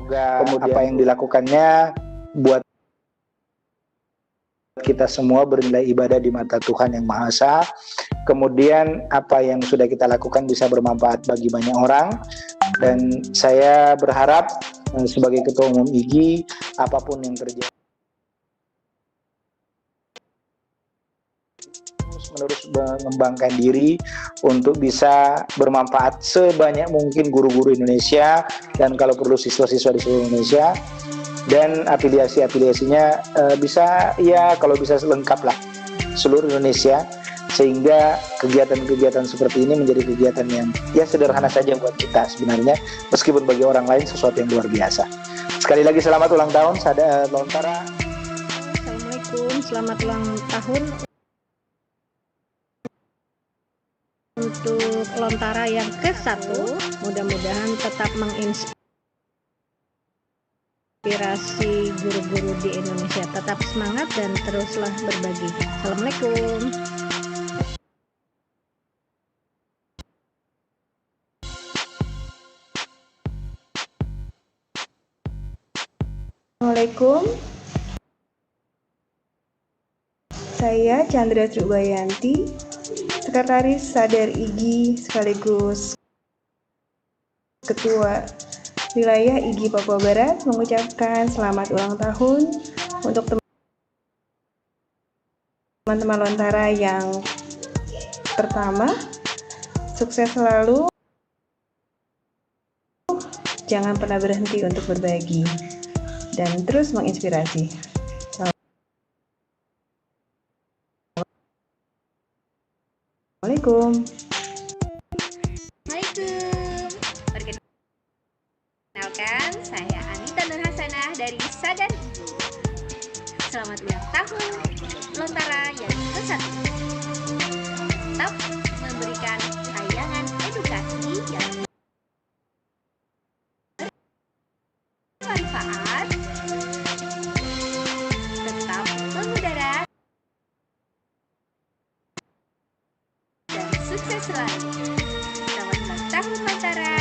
Semoga apa yang dilakukannya buat kita semua bernilai ibadah di mata Tuhan Yang Maha Esa. Kemudian apa yang sudah kita lakukan bisa bermanfaat bagi banyak orang. Dan saya berharap sebagai Ketua Umum IGI, apapun yang terjadi, terus-menerus mengembangkan diri untuk bisa bermanfaat sebanyak mungkin guru-guru Indonesia dan kalau perlu siswa-siswa di seluruh Indonesia. Dan afiliasi-afiliasinya bisa, ya kalau bisa lengkap lah seluruh Indonesia, sehingga kegiatan-kegiatan seperti ini menjadi kegiatan yang ya sederhana saja buat kita sebenarnya, meskipun bagi orang lain sesuatu yang luar biasa. Sekali lagi selamat ulang tahun Sada Lontara. Assalamualaikum, selamat ulang tahun untuk Lontara yang ke-1. Mudah-mudahan tetap menginspirasi guru-guru di Indonesia. Tetap semangat dan teruslah berbagi. Assalamualaikum. Assalamualaikum. Saya Chandra Trubayanti, Sekretaris Sadar IGI sekaligus Ketua Wilayah IGI Papua Barat, mengucapkan selamat ulang tahun untuk teman-teman Lontara yang pertama. Sukses selalu, jangan pernah berhenti untuk berbagi dan terus menginspirasi. Assalamualaikum. Perkenalkan, saya Anita Nur Hasanah dari Sadar IGI. Selamat ulang tahun Lontara yang ke-1. Tetap memberikan tayangan edukasi yang bermanfaat, tetap mengudara, dan sukses selalu. Selamat ulang tahun Lontara.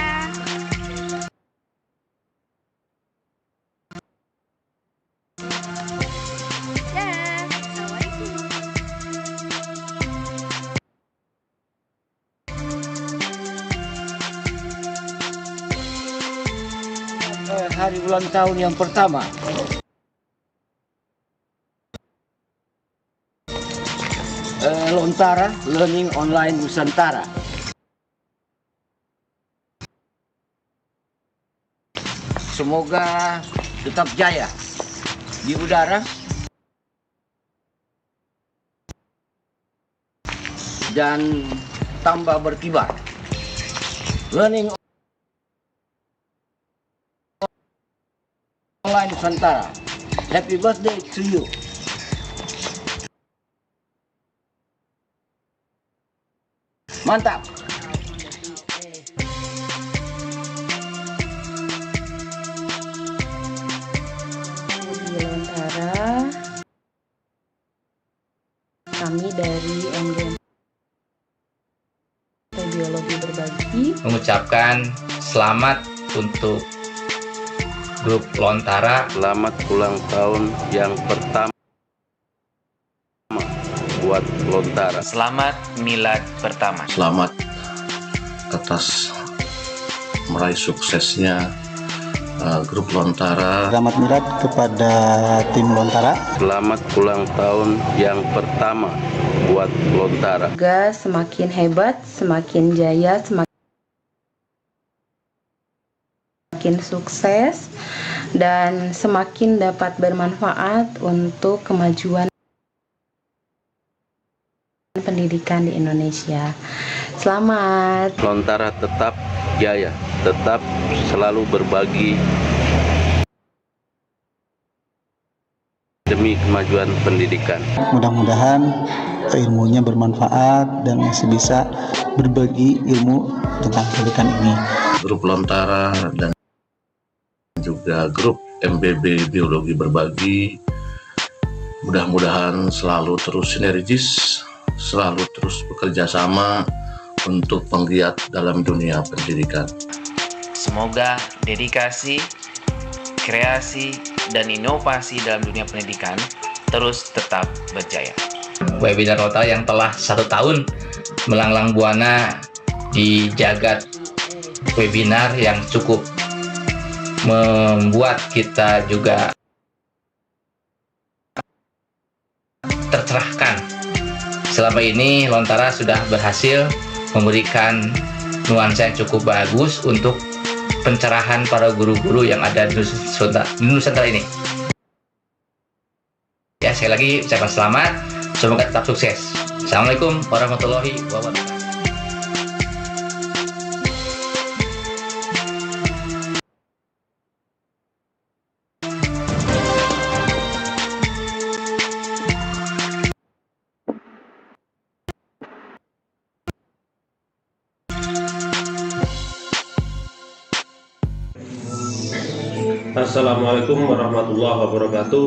Hari ulang tahun yang pertama. Lontara Learning Online Nusantara. Semoga tetap jaya di udara dan tambah berkibar. Learning Online Nusantara. Happy birthday to you. Mantap. Di Lontara, kami dari MGM Biologi Berbagi mengucapkan selamat untuk grup Lontara. Selamat ulang tahun yang pertama buat Lontara. Selamat milad pertama. Selamat atas meraih suksesnya grup Lontara. Selamat milad kepada tim Lontara. Selamat ulang tahun yang pertama buat Lontara. Semoga semakin hebat, semakin jaya, semakin sukses, dan semakin dapat bermanfaat untuk kemajuan pendidikan di Indonesia. Selamat. Lontara tetap jaya, tetap selalu berbagi demi kemajuan pendidikan. Mudah-mudahan ilmunya bermanfaat dan masih bisa berbagi ilmu tentang pendidikan ini. Grup Lontara dan juga grup MBB Biologi Berbagi mudah-mudahan selalu terus sinergis, selalu terus bekerja sama untuk penggiat dalam dunia pendidikan. Semoga dedikasi, kreasi, dan inovasi dalam dunia pendidikan terus tetap berjaya. Webinar Lontara yang telah 1 tahun melanglang buana di jagat webinar yang cukup membuat kita juga tercerahkan. Selama ini Lontara sudah berhasil memberikan nuansa yang cukup bagus untuk pencerahan para guru-guru yang ada di Nusantara ini. Ya, sekali lagi ucapkan selamat, semoga tetap sukses. Assalamualaikum warahmatullahi wabarakatuh. Assalamualaikum warahmatullahi wabarakatuh.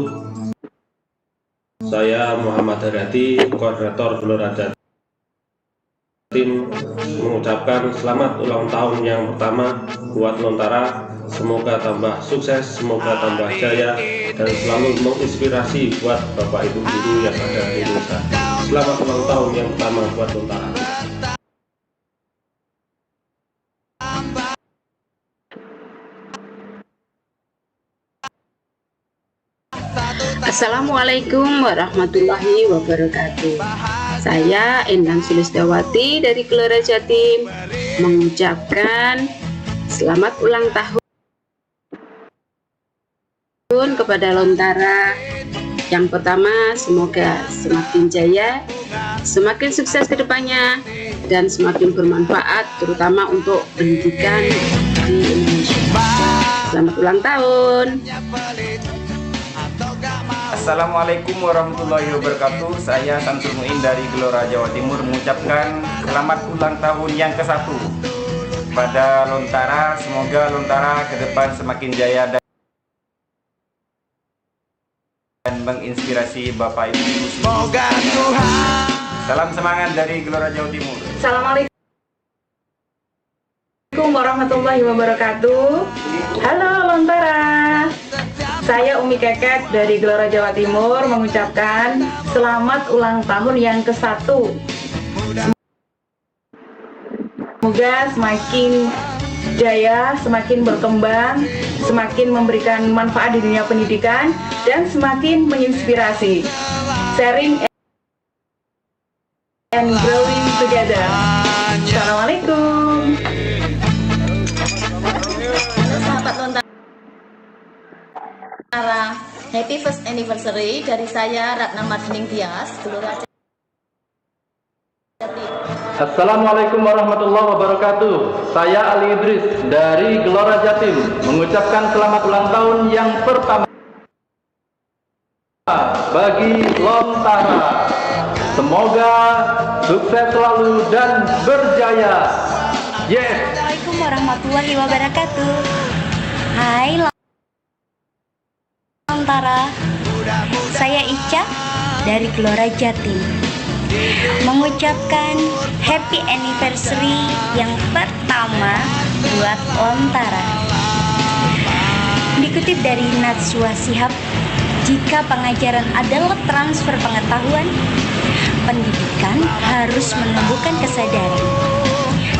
Saya Muhammad Haryadi, Koordinator Gelora Jatim, mengucapkan selamat ulang tahun yang pertama buat Lontara. Semoga tambah sukses, semoga tambah jaya, dan selalu menginspirasi buat Bapak Ibu guru yang ada di Indonesia. Selamat ulang tahun yang pertama buat Lontara. Assalamualaikum warahmatullahi wabarakatuh. Saya Endang Sulistawati dari Gelora Jatim mengucapkan selamat ulang tahun kepada Lontara. Yang pertama, semoga semakin jaya, semakin sukses ke depannya, dan semakin bermanfaat terutama untuk pendidikan di Indonesia. Selamat ulang tahun. Assalamualaikum warahmatullahi wabarakatuh. Saya Samsul Muin dari Gelora Jawa Timur mengucapkan selamat ulang tahun yang ke-1 pada Lontara. Semoga Lontara ke depan semakin jaya dan menginspirasi Bapak Ibu. Semoga Tuhan. Salam semangat dari Gelora Jawa Timur. Assalamualaikum warahmatullahi wabarakatuh. Halo Lontara. Saya Umi Keket dari Gelora Jawa Timur mengucapkan selamat ulang tahun yang ke-1. Semoga semakin jaya, semakin berkembang, semakin memberikan manfaat di dunia pendidikan, dan semakin menginspirasi. Sharing and growing together. Assalamualaikum. Sahabat Lontara, happy first anniversary dari saya Ratna Mardining Tias, Gelora Jatim. Assalamualaikum warahmatullahi wabarakatuh. Saya Ali Idris dari Gelora Jatim mengucapkan selamat ulang tahun yang pertama bagi Lontara. Semoga sukses selalu dan berjaya. Yes. Assalamualaikum warahmatullahi wabarakatuh. Hai Lontara, saya Ica dari Gelora Jatim mengucapkan happy anniversary yang pertama buat Lontara. Dikutip dari Najwa Shihab, jika pengajaran adalah transfer pengetahuan, pendidikan harus menumbuhkan kesadaran.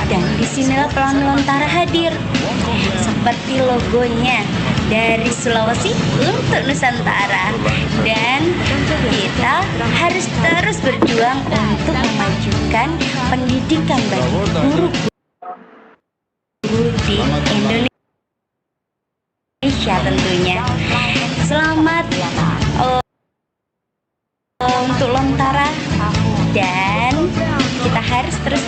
Dan disinilah pelan Lontara hadir, seperti logonya, dari Sulawesi untuk Nusantara. Dan kita harus terus berjuang untuk memajukan pendidikan bagi guru-guru di Indonesia tentunya. Selamat untuk Lontara, dan kita harus terus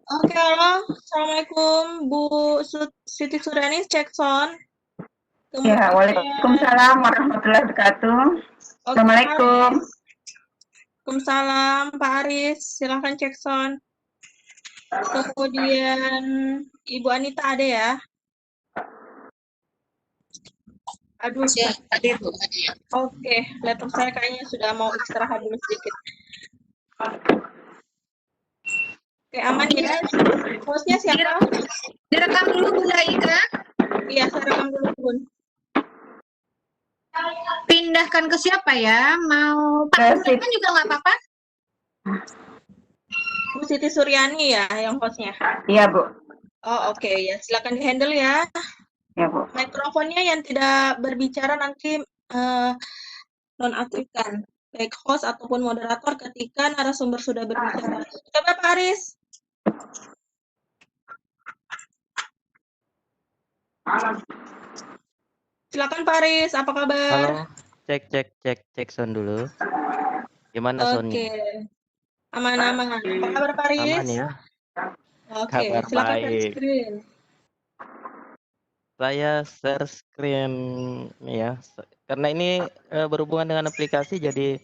Oke, halo. Assalamualaikum, Bu Siti Surani, cek sound. Ya, waalaikumsalam warahmatullahi wabarakatuh. Assalamualaikum. Waalaikumsalam, Pak Aris. Silahkan cek sound. Kemudian Ibu Anita ada ya? Aduh, sakit. Oke, laptop saya kayaknya sudah mau istirahat dulu sedikit. Oke, aman ya. Hostnya siapa? Direkam dulu Bunda Ika. Iya, saya rekam dulu Bun. Pindahkan ke siapa ya? Mau Pak Bunda kan juga nggak apa-apa. Bu Siti Suryani ya yang hostnya. Iya, Bu. Oh, oke ya. Silakan di-handle ya. Ya, Bu. Mikrofonnya yang tidak berbicara nanti nonaktifkan, baik host ataupun moderator ketika narasumber sudah berbicara. Coba Pak Aris. Silakan Pak Aris, apa kabar? Halo, cek sound dulu. Gimana Oke, soundnya? aman-aman. Apa kabar Pak Aris? Aman ya? Oke, Kabar silakan share baik. screen. Saya share screen ya, karena ini berhubungan dengan aplikasi, jadi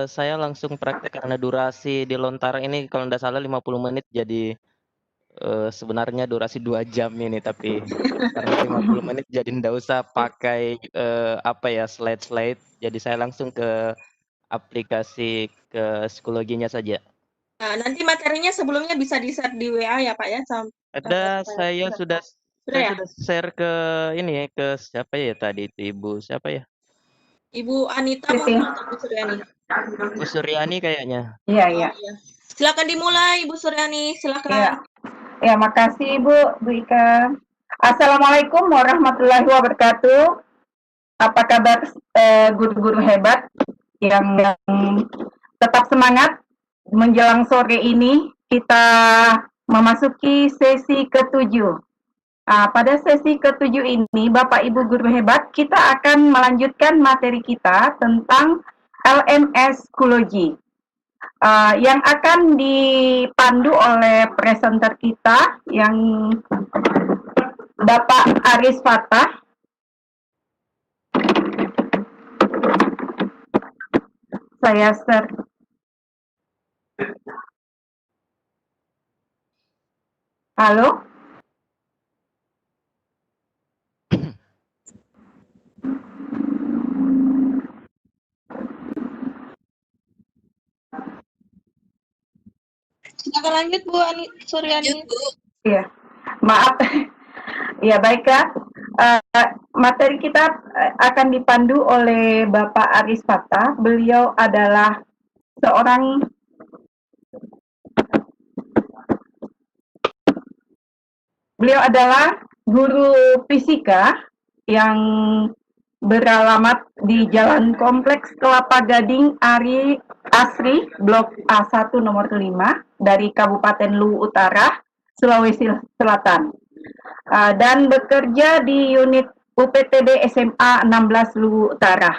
saya langsung praktek karena durasi di Lontara ini kalau tidak salah 50 menit, jadi sebenarnya durasi 2 jam ini, tapi karena 50 menit jadi tidak usah pakai apa ya, slide-slide, jadi saya langsung ke aplikasi ke psikologinya saja. Nah, nanti materinya sebelumnya bisa di-share di WA ya Pak ya. Ada, saya sudah ya? share ke ini, ke siapa ya tadi itu, Ibu siapa ya? Ibu Anita mungkin atau Bu Suryani? Bu Suryani kayaknya. Iya, Oh, iya. iya. Silakan dimulai Ibu Suryani, silakan. Iya. Ya, makasih Bu Ika. Assalamualaikum warahmatullahi wabarakatuh. Apa kabar guru-guru hebat yang tetap semangat menjelang sore ini? Kita memasuki sesi ke-7. Pada sesi ke-7 ini, Bapak Ibu guru hebat, kita akan melanjutkan materi kita tentang LMS Psikologi. Yang akan dipandu oleh presenter kita yang Bapak Aris Fatah. Saya share. Halo? Silakan lanjut Bu Suryani. Iya, maaf. Ya baiklah. Materi kita akan dipandu oleh Bapak Aris Fatah. Beliau adalah seorang guru fisika yang beralamat di Jalan Kompleks Kelapa Gading Asri Blok A1 nomor 5 dari Kabupaten Luwu Utara, Sulawesi Selatan. Dan bekerja di unit UPTD SMA 16 Luwu Utara.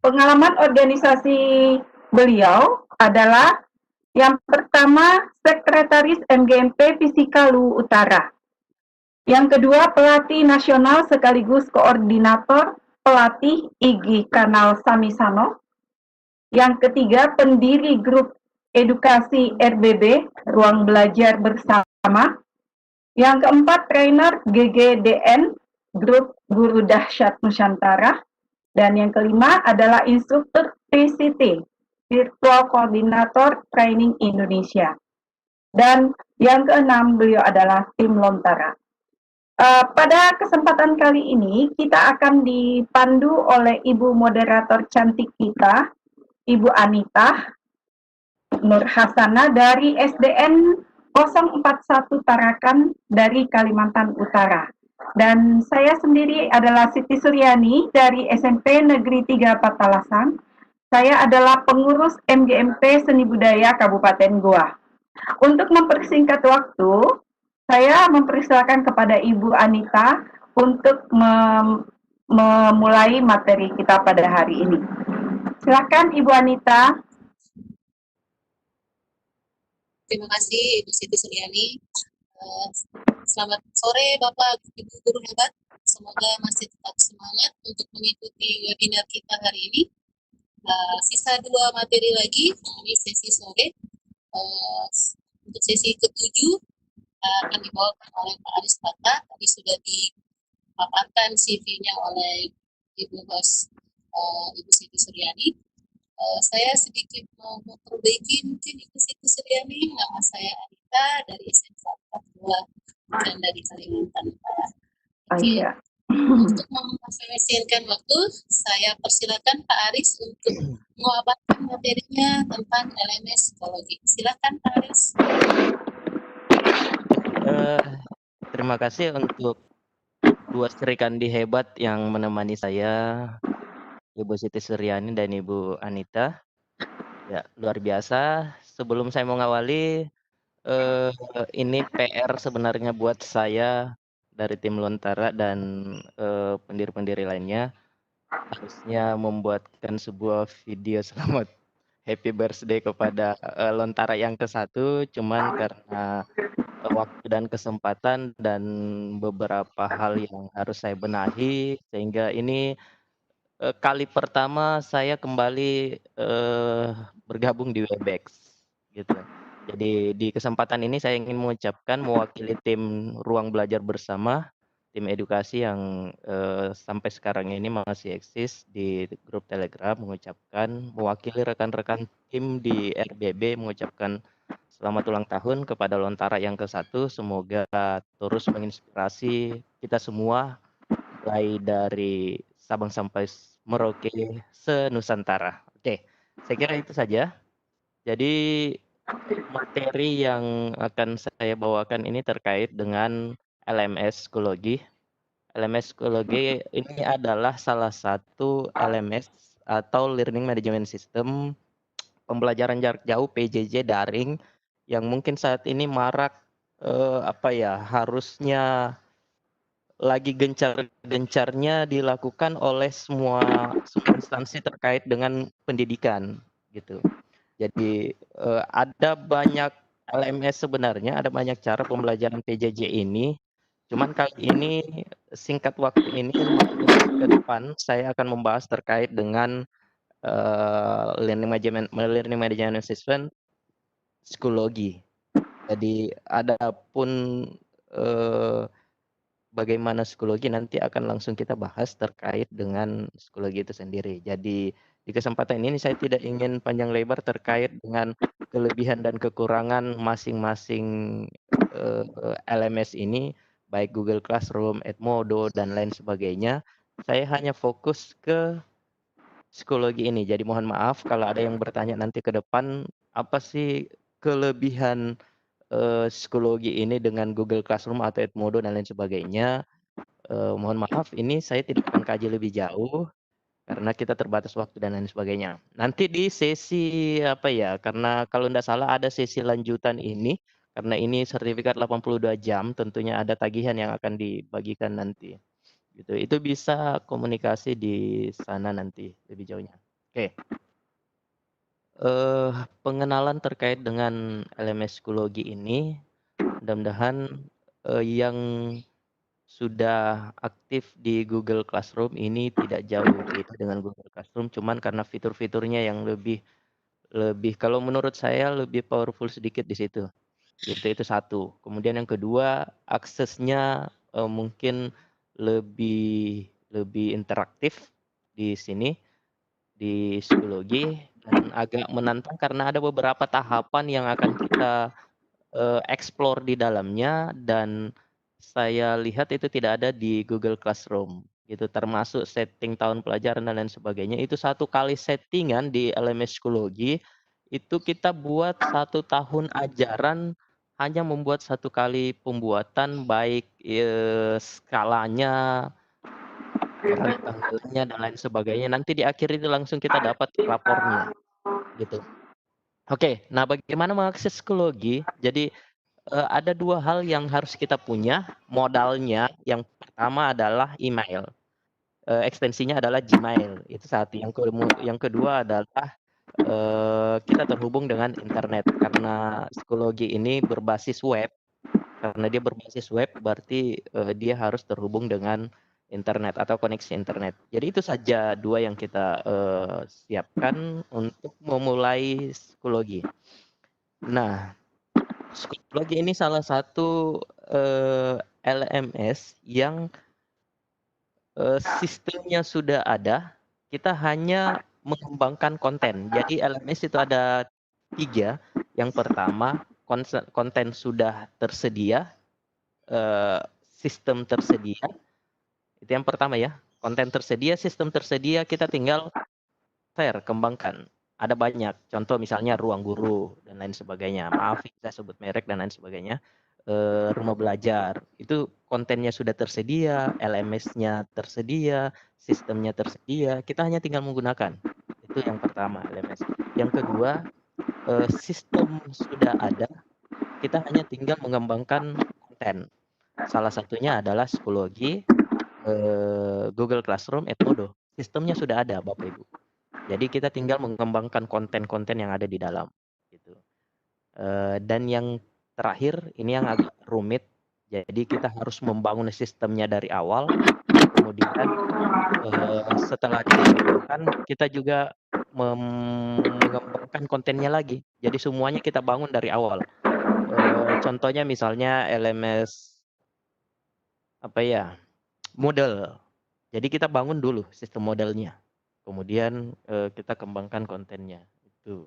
Pengalaman organisasi beliau adalah yang pertama Sekretaris MGMP Fisika Luwu Utara. Yang kedua pelatih nasional sekaligus koordinator pelatih IGI Kanal Samisano. Yang ketiga pendiri grup edukasi RBB Ruang Belajar Bersama. Yang keempat trainer GGDN Grup Guru Dahsyat Nusantara. Dan yang kelima adalah instruktur VCT Virtual Koordinator Training Indonesia. Dan yang keenam beliau adalah tim Lontara. Pada kesempatan kali ini kita akan dipandu oleh Ibu moderator cantik kita, Ibu Anita Nur Hasanah dari SDN 041 Tarakan dari Kalimantan Utara. Dan saya sendiri adalah Siti Suryani dari SMP Negeri 3 Patalasang. Saya adalah pengurus MGMP Seni Budaya Kabupaten Goa. Untuk mempersingkat waktu, saya mempersilakan kepada Ibu Anita untuk memulai materi kita pada hari ini. Silakan Ibu Anita. Terima kasih Ibu Siti Suryani. Selamat sore Bapak Ibu guru hebat. Semoga masih tetap semangat untuk mengikuti webinar kita hari ini. Sisa 2 materi lagi, ini sesi sore. Untuk sesi ke-7 akan dibawakan oleh Pak Aris Fatah. Tadi sudah dipaparkan CV-nya oleh Ibu host Ibu Siti Suryani. Saya sedikit mau memperbaiki mungkin Ibu Siti Suryani. Nama saya Anita dari SMK 42 dan dari Kalimantan Barat. Oke. Untuk memfasilitasikan waktu, saya persilakan Pak Aris untuk memaparkan materinya tentang LMS psikologi. Silakan Pak Aris. Terima kasih untuk dua serikandi hebat yang menemani saya, Ibu Siti Suryani dan Ibu Anita. Ya, luar biasa. Sebelum saya mengawali, ini PR sebenarnya buat saya dari tim Lontara dan pendiri-pendiri lainnya. Harusnya membuatkan sebuah video selamat happy birthday kepada Lontara yang ke-1, cuman karena waktu dan kesempatan dan beberapa hal yang harus saya benahi, sehingga ini kali pertama saya kembali bergabung di Webex, gitu. Jadi di kesempatan ini saya ingin mengucapkan mewakili tim Ruang Belajar Bersama, tim edukasi yang sampai sekarang ini masih eksis di grup Telegram, mengucapkan mewakili rekan-rekan tim di RBB mengucapkan selamat ulang tahun kepada Lontara yang ke-1. Semoga terus menginspirasi kita semua mulai dari Sabang sampai Merauke se-Nusantara. Oke, saya kira itu saja. Jadi materi yang akan saya bawakan ini terkait dengan LMS Psikologi. LMS Psikologi ini adalah salah satu LMS atau Learning Management System pembelajaran jarak jauh PJJ daring yang mungkin saat ini marak harusnya lagi gencar-gencarnya dilakukan oleh semua instansi terkait dengan pendidikan gitu. Jadi ada banyak LMS sebenarnya, ada banyak cara pembelajaran PJJ ini. Cuman kali ini singkat waktu ini ke depan saya akan membahas terkait dengan learning management system psikologi. Jadi adapun bagaimana psikologi nanti akan langsung kita bahas terkait dengan psikologi itu sendiri. Jadi di kesempatan ini saya tidak ingin panjang lebar terkait dengan kelebihan dan kekurangan masing-masing LMS ini, baik Google Classroom, Edmodo, dan lain sebagainya. Saya hanya fokus ke psikologi ini. Jadi mohon maaf kalau ada yang bertanya nanti ke depan, apa sih kelebihan psikologi ini dengan Google Classroom atau Edmodo dan lain sebagainya. Mohon maaf, ini saya tidak akan kaji lebih jauh karena kita terbatas waktu dan lain sebagainya. Nanti di sesi karena kalau tidak salah ada sesi lanjutan ini, karena ini sertifikat 82 jam, tentunya ada tagihan yang akan dibagikan nanti. Gitu. Itu bisa komunikasi di sana nanti lebih jauhnya. Oke. Pengenalan terkait dengan LMS psikologi ini, mudah-mudahan yang sudah aktif di Google Classroom ini tidak jauh beda dengan Google Classroom, cuman karena fitur-fiturnya yang lebih kalau menurut saya lebih powerful sedikit di situ. Itu satu. Kemudian yang kedua, aksesnya mungkin lebih interaktif di sini di psikologi dan agak menantang karena ada beberapa tahapan yang akan kita explore di dalamnya dan saya lihat itu tidak ada di Google Classroom gitu, termasuk setting tahun pelajaran dan lain sebagainya. Itu satu kali settingan di LMS psikologi itu kita buat 1 tahun ajaran hanya membuat 1 kali pembuatan, baik skalanya, tanggalnya dan lain sebagainya. Nanti di akhir itu langsung kita dapat rapornya gitu. Oke, nah bagaimana mengakses psikologi? Jadi ada 2 hal yang harus kita punya modalnya. Yang pertama adalah email, ekstensinya adalah Gmail, itu satu. Yang kedua adalah kita terhubung dengan internet karena psikologi ini berbasis web. Karena dia berbasis web berarti dia harus terhubung dengan internet atau koneksi internet. Jadi itu saja 2 yang kita siapkan untuk memulai psikologi. Nah, psikologi ini salah satu LMS yang sistemnya sudah ada, kita hanya mengembangkan konten. Jadi LMS itu ada 3. Yang pertama, konten sudah tersedia, sistem tersedia. Itu yang pertama ya. Konten tersedia, sistem tersedia, kita tinggal share, kembangkan. Ada banyak. Contoh misalnya Ruang Guru dan lain sebagainya. Maaf, saya sebut merek dan lain sebagainya. Rumah Belajar. Itu kontennya sudah tersedia, LMS-nya tersedia, sistemnya tersedia. Kita hanya tinggal menggunakan. Itu yang pertama, LMS. Yang kedua, sistem sudah ada. Kita hanya tinggal mengembangkan konten. Salah satunya adalah psikologi, Google Classroom, Edmodo. Sistemnya sudah ada, Bapak Ibu. Jadi kita tinggal mengembangkan konten-konten yang ada di dalam. Gitu. Dan yang terakhir, ini yang agak rumit. Jadi kita harus membangun sistemnya dari awal. Kemudian setelah dikembangkan, kita juga mengembangkan kontennya lagi. Jadi semuanya kita bangun dari awal. Contohnya misalnya LMS model. Jadi kita bangun dulu sistem modelnya. Kemudian kita kembangkan kontennya. Itu.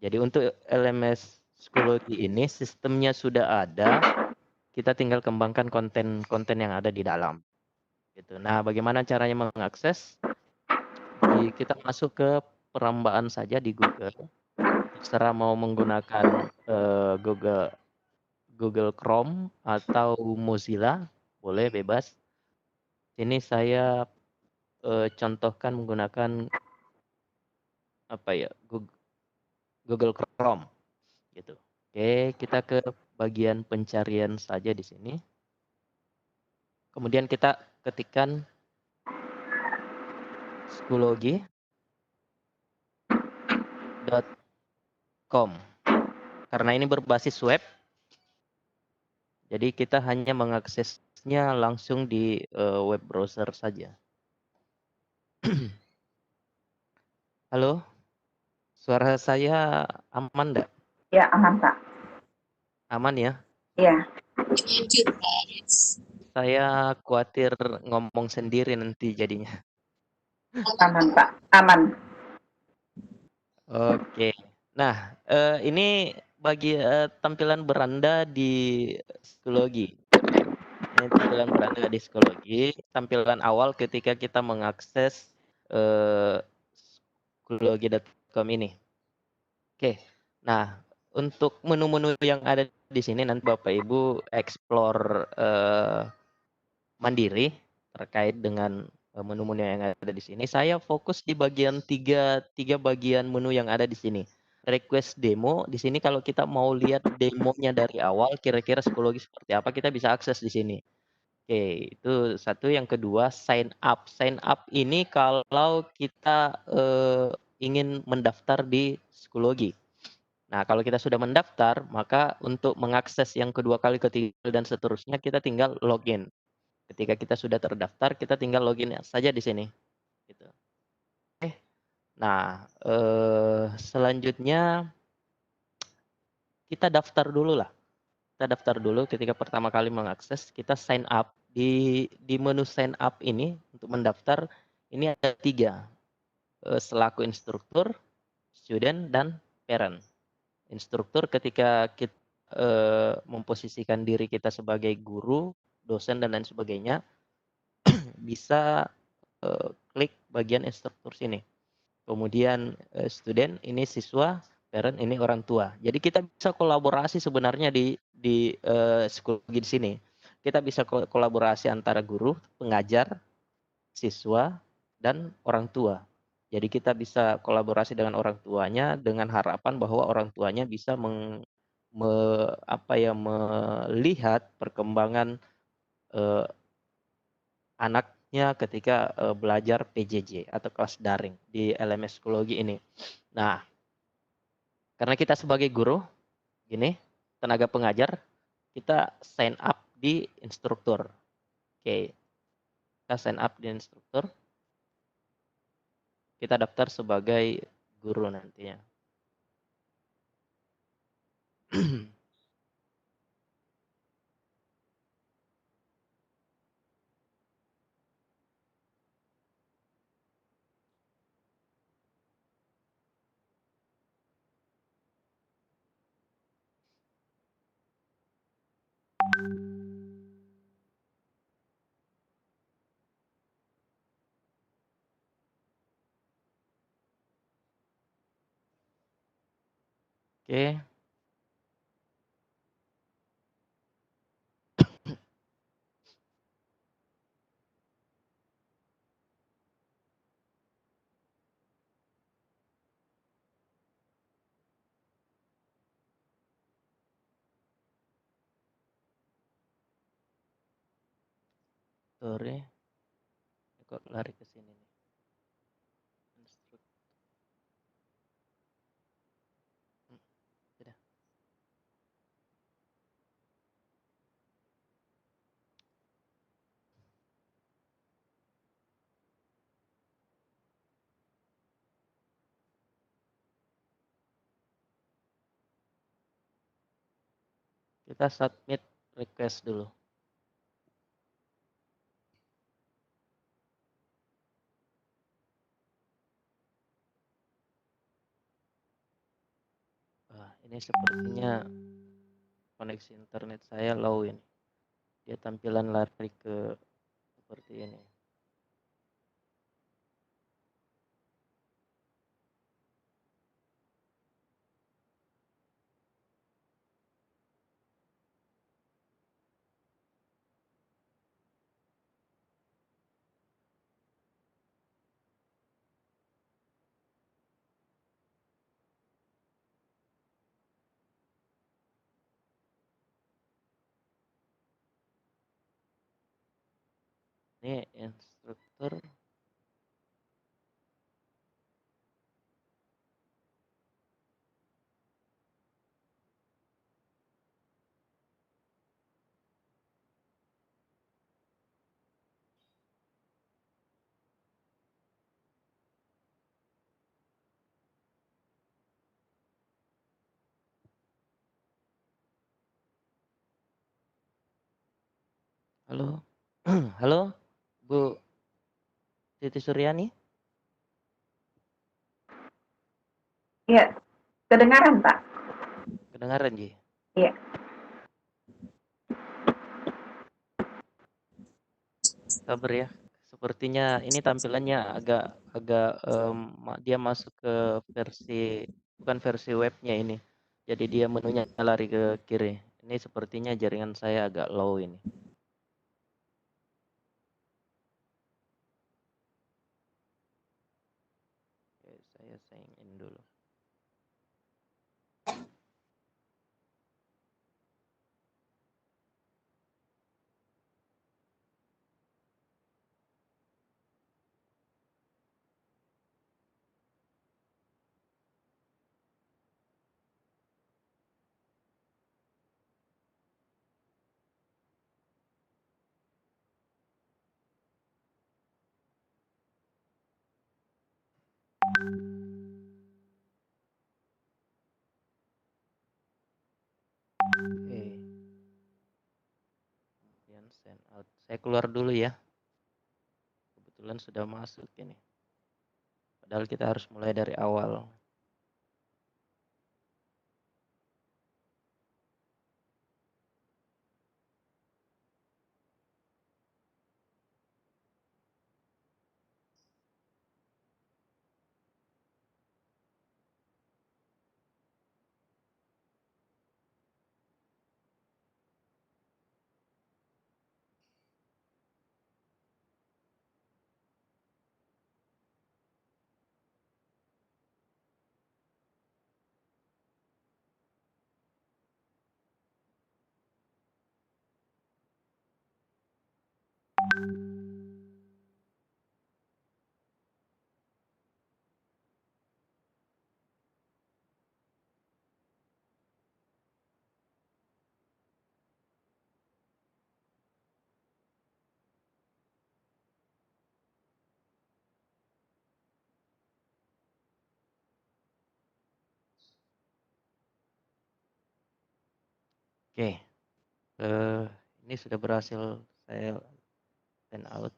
Jadi untuk LMS psikologi ini sistemnya sudah ada, kita tinggal kembangkan konten-konten yang ada di dalam. Gitu. Nah, bagaimana caranya mengakses? Kita masuk ke perambaan saja di Google. Terserah mau menggunakan Google Chrome atau Mozilla, boleh bebas. Ini saya contohkan menggunakan Google Chrome gitu. Oke, kita ke bagian pencarian saja di sini. Kemudian kita ketikkan psikologi.com. Karena ini berbasis web, jadi kita hanya mengaksesnya langsung di web browser saja. Halo, suara saya aman enggak? Ya, aman Pak. Aman ya? Iya. Lanjut, Pak Aris. Saya khawatir ngomong sendiri nanti jadinya. Aman Pak, aman. Oke. Nah, ini bagi tampilan beranda di psikologi. Ini tampilan beranda di psikologi. Tampilan awal ketika kita mengakses psikologi.com ini. Oke. Nah, untuk menu-menu yang ada di sini nanti Bapak Ibu explore mandiri terkait dengan menu-menu yang ada di sini. Saya fokus di bagian tiga bagian menu yang ada di sini. Request demo di sini, kalau kita mau lihat demonya dari awal kira-kira psikologi seperti apa, kita bisa akses di sini. Oke, itu satu. Yang kedua, sign up. Sign up ini kalau kita ingin mendaftar di psikologi. Nah, kalau kita sudah mendaftar, maka untuk mengakses yang kedua kali, ketiga dan seterusnya, kita tinggal login. Ketika kita sudah terdaftar, kita tinggal login saja di sini. Gitu. Oke. Nah, selanjutnya kita daftar dulu lah. Kita daftar dulu ketika pertama kali mengakses, kita sign up. Di menu sign up ini, untuk mendaftar, ini ada 3. Selaku instruktur, student, dan parent. Instruktur ketika kita memposisikan diri kita sebagai guru, dosen, dan lain sebagainya, bisa klik bagian instruktur sini. Kemudian student, ini siswa, parent, ini orang tua. Jadi kita bisa kolaborasi sebenarnya di psikologi di sini. Kita bisa kolaborasi antara guru, pengajar, siswa, dan orang tua. Jadi kita bisa kolaborasi dengan orang tuanya dengan harapan bahwa orang tuanya bisa melihat perkembangan anaknya ketika belajar PJJ atau kelas daring di LMS psikologi ini. Nah, karena kita sebagai guru, gini, tenaga pengajar, kita sign up di instruktur. Oke, kita sign up di instruktur. Kita daftar sebagai guru nantinya. Oke. Sorry, kok lari ke sini nih. Sudah. Kita submit request dulu. Ini sepertinya koneksi internet saya low ini. Dia tampilan lari ke seperti ini. Ini instruktur. Halo. Halo, Bu Siti Suryani? Iya, kedengaran Pak? Kedengaran, Ji? Iya. Sabar ya. Sepertinya ini tampilannya agak dia masuk ke bukan versi webnya ini. Jadi dia menunya lari ke kiri. Ini sepertinya jaringan saya agak low ini. Oke, saya sign in dulu. Oke. Kemudian send out. Saya keluar dulu ya. Kebetulan sudah masuk ini. Padahal kita harus mulai dari awal. Oke. Ini sudah berhasil saya send out.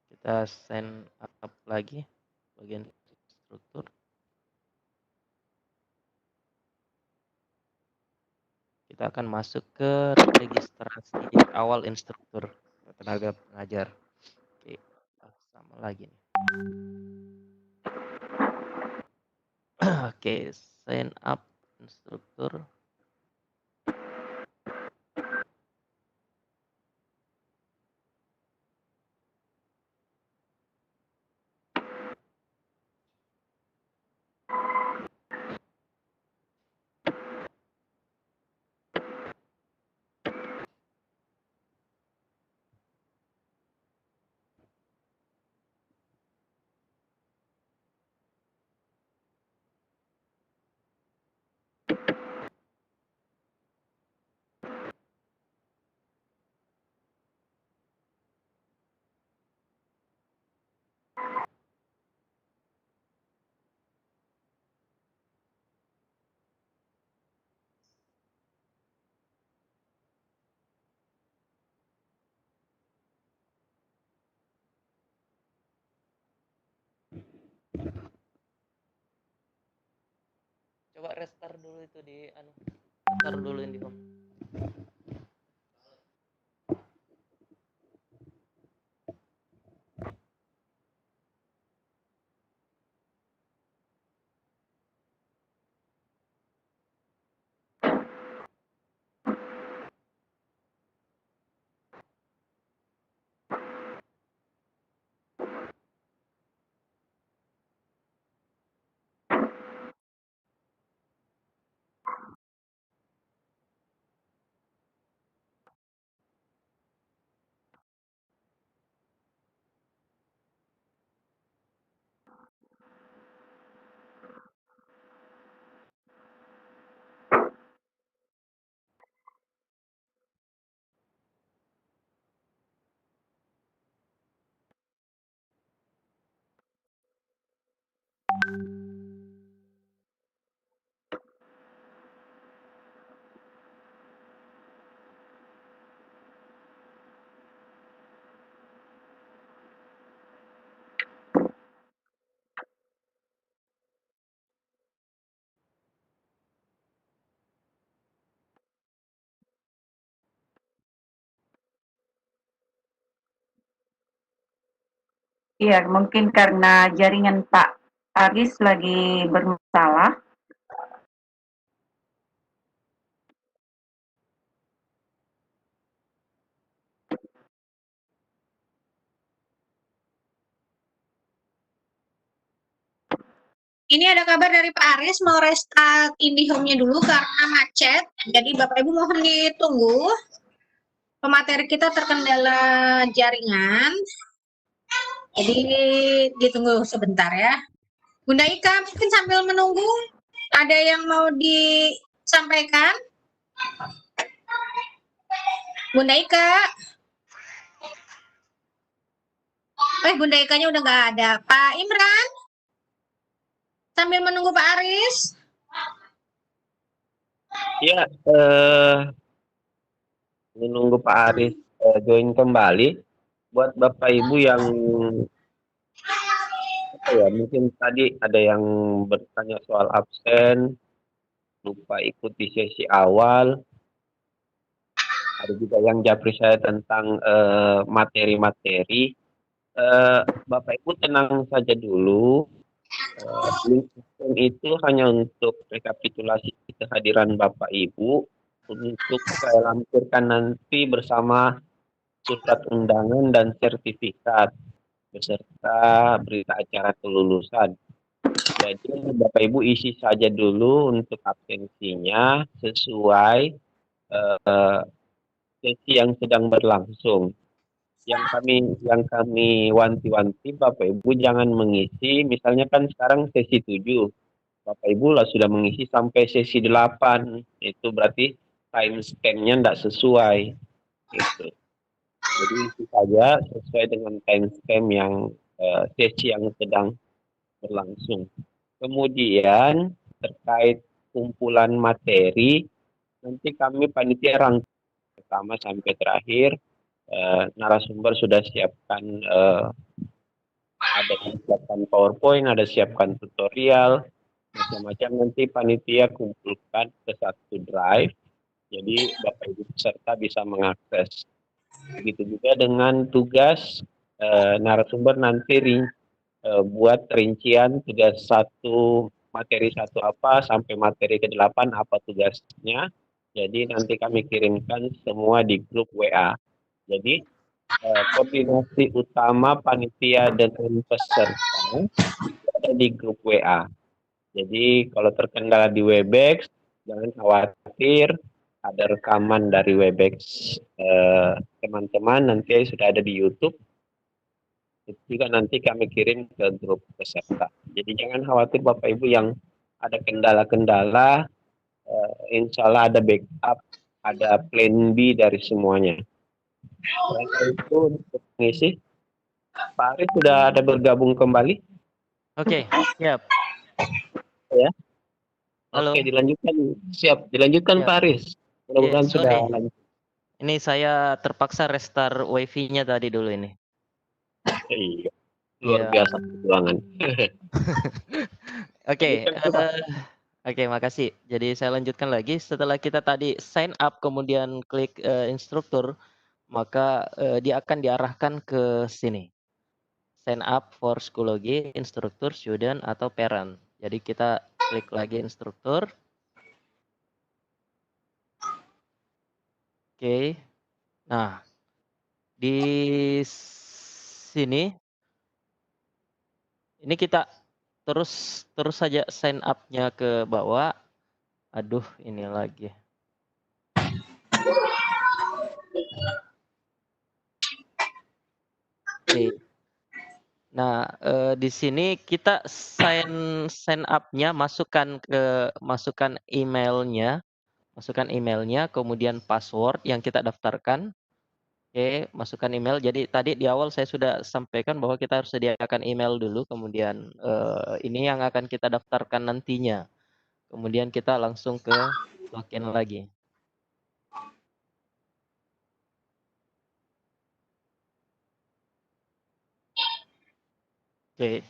Kita send up lagi bagian struktur. kita akan masuk ke registrasi awal instruktur tenaga pengajar. Oke, sama lagi nih. Oke, sign up instruktur. Coba restart dulu itu di restart dulu di home. Iya, mungkin karena jaringan Pak Aris lagi bermasalah. Ini ada kabar dari Pak Aris mau restart IndiHome-nya dulu karena macet. Jadi Bapak Ibu mohon ditunggu. Pemateri kita terkendala jaringan. Jadi ditunggu sebentar ya. Bunda Ika mungkin sambil menunggu ada yang mau disampaikan? Bunda Ika. Bunda Ikanya udah nggak ada. Pak Imran? Sambil menunggu Pak Aris. Ya, menunggu Pak Aris join kembali. Buat Bapak Ibu yang mungkin tadi ada yang bertanya soal absen, lupa ikut di sesi awal. Ada juga yang japri saya tentang materi-materi. Bapak Ibu tenang saja dulu. Link itu hanya untuk rekapitulasi kehadiran Bapak Ibu untuk saya lampirkan nanti bersama surat undangan dan sertifikat beserta berita acara kelulusan. Jadi Bapak Ibu isi saja dulu untuk absensinya sesuai sesi yang sedang berlangsung. Yang kami wanti-wanti Bapak Ibu jangan mengisi, misalnya kan sekarang sesi 7, Bapak Ibu lah sudah mengisi sampai sesi 8, itu berarti time scan-nya tidak sesuai. Gitu. Jadi itu saja sesuai dengan time scan yang sesi yang sedang berlangsung. Kemudian terkait kumpulan materi, nanti kami panitia rangkum pertama sampai terakhir. Narasumber sudah siapkan ada yang siapkan PowerPoint, ada siapkan tutorial, macam-macam nanti panitia kumpulkan ke satu drive Jadi Bapak Ibu peserta bisa mengakses. Begitu juga dengan tugas narasumber nanti buat rincian tugas materi satu apa sampai materi ke-8 apa tugasnya. Jadi nanti kami kirimkan semua di grup WA. Jadi koordinasi utama panitia dengan peserta ada di grup WA. Jadi kalau terkendala di Webex, jangan khawatir, ada rekaman dari Webex teman-teman nanti sudah ada di YouTube. Itu juga nanti kami kirim ke grup peserta. Jadi jangan khawatir Bapak Ibu yang ada kendala-kendala, insya Allah ada backup, ada plan B dari semuanya. Selain itu untuk mengisi, Pak Aris sudah ada bergabung kembali? Oke, siap. Ya. Halo. Oke, dilanjutkan. Siap, dilanjutkan Siap. Pak Aris. Mudah-mudahan sudah sorry. lanjut. Ini saya terpaksa restart wifi-nya tadi dulu ini. Iya. Luar Iya. biasa perjuangan. Oke, oke, makasih. Jadi saya lanjutkan lagi. Setelah kita tadi sign up kemudian klik instruktur, maka dia akan diarahkan ke sini. Sign up for Schoology, instruktur, student, atau parent. Jadi kita klik lagi instruktur. Oke. Nah, di sini ini kita terus saja sign up-nya ke bawah. Aduh, ini lagi. Oke. Nah, di sini kita sign up-nya masukkan emailnya, kemudian password yang kita daftarkan. Oke, masukkan email. Jadi tadi di awal saya sudah sampaikan bahwa kita harus sediakan email dulu, kemudian ini yang akan kita daftarkan nantinya. Kemudian kita langsung ke login lagi. Oke.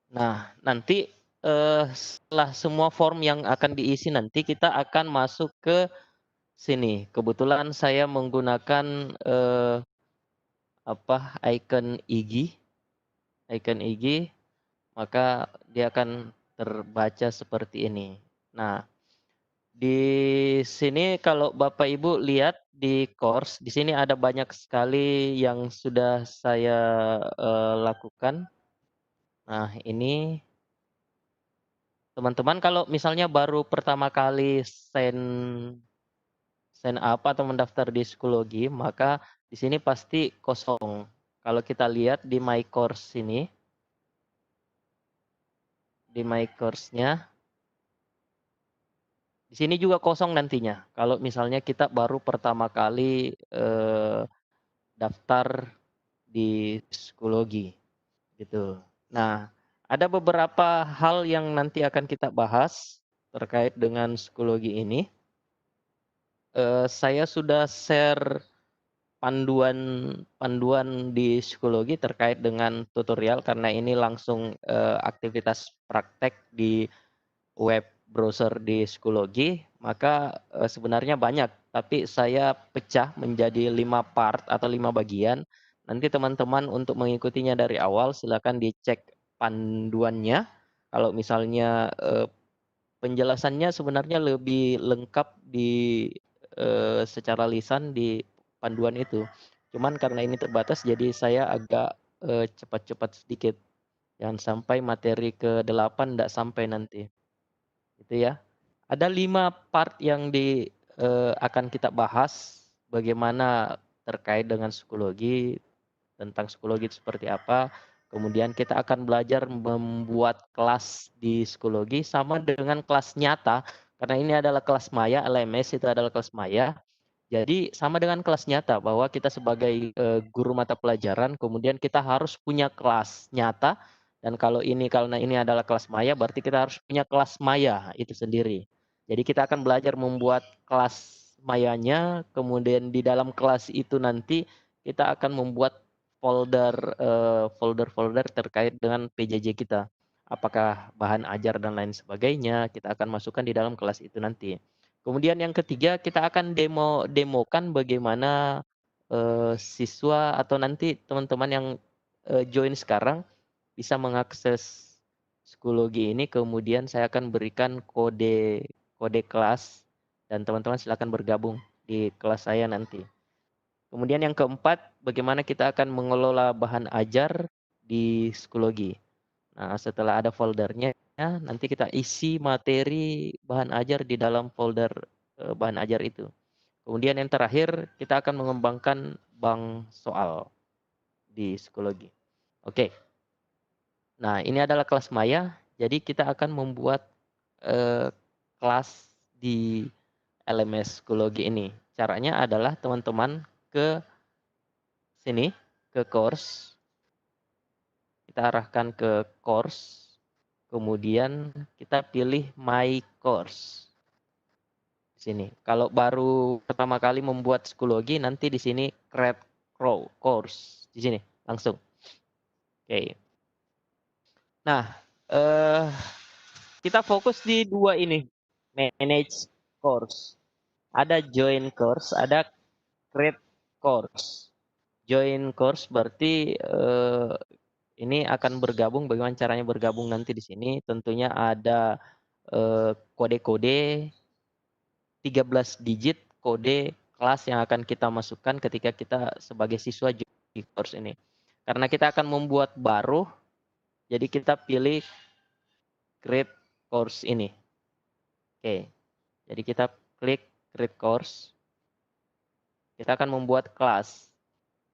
Nah, nanti setelah semua form yang akan diisi nanti kita akan masuk ke sini. Kebetulan saya menggunakan icon IG, maka dia akan terbaca seperti ini. Nah, di sini kalau Bapak Ibu lihat di course, di sini ada banyak sekali yang sudah saya lakukan. Nah, ini teman-teman kalau misalnya baru pertama kali sign up atau mendaftar di Schoology, maka di sini pasti kosong. Kalau kita lihat di My Course ini, di My Course-nya, di sini juga kosong nantinya. Kalau misalnya kita baru pertama kali daftar di Schoology, gitu. Nah, ada beberapa hal yang nanti akan kita bahas terkait dengan Schoology ini. Saya sudah share panduan di Schoology terkait dengan tutorial karena ini langsung aktivitas praktek di web browser di Schoology, maka sebenarnya banyak, tapi saya pecah menjadi 5 part atau 5 bagian. Nanti teman-teman untuk mengikutinya dari awal silakan dicek panduannya. Kalau misalnya penjelasannya sebenarnya lebih lengkap secara lisan di panduan itu. Cuman karena ini terbatas jadi saya agak cepat-cepat sedikit. Jangan sampai materi ke-8 tidak sampai nanti. Itu ya. Ada 5 part yang akan kita bahas bagaimana terkait dengan Schoology, tentang Schoology itu seperti apa. Kemudian kita akan belajar membuat kelas di Schoology sama dengan kelas nyata karena ini adalah kelas maya, LMS itu adalah kelas maya. Jadi sama dengan kelas nyata bahwa kita sebagai guru mata pelajaran kemudian kita harus punya kelas nyata dan karena ini adalah kelas maya berarti kita harus punya kelas maya itu sendiri. Jadi kita akan belajar membuat kelas mayanya, kemudian di dalam kelas itu nanti kita akan membuat folder-folder terkait dengan PJJ kita. Apakah bahan ajar dan lain sebagainya, kita akan masukkan di dalam kelas itu nanti. Kemudian yang ketiga, kita akan demokan bagaimana siswa atau nanti teman-teman yang join sekarang bisa mengakses Schoology ini, kemudian saya akan berikan kode kelas dan teman-teman silakan bergabung di kelas saya nanti. Kemudian yang keempat, bagaimana kita akan mengelola bahan ajar di Schoology. Nah, setelah ada foldernya, nanti kita isi materi bahan ajar di dalam folder bahan ajar itu. Kemudian yang terakhir, kita akan mengembangkan bank soal di Schoology. Oke. Nah, ini adalah kelas Maya. Jadi kita akan membuat kelas di LMS Schoology ini. Caranya adalah teman-teman ke sini, ke course. Kita arahkan ke course. Kemudian kita pilih My Course. Di sini. Kalau baru pertama kali membuat Schoology, nanti di sini create course. Di sini, langsung. Oke. Nah, kita fokus di dua ini. Manage course. Ada join course, ada create course. Join course berarti ini akan bergabung. Bagaimana caranya bergabung nanti di sini? Tentunya ada kode-kode 13 digit kode kelas yang akan kita masukkan ketika kita sebagai siswa di course ini. Karena kita akan membuat baru, jadi kita pilih create course ini. Oke, jadi kita klik create course. Kita akan membuat kelas.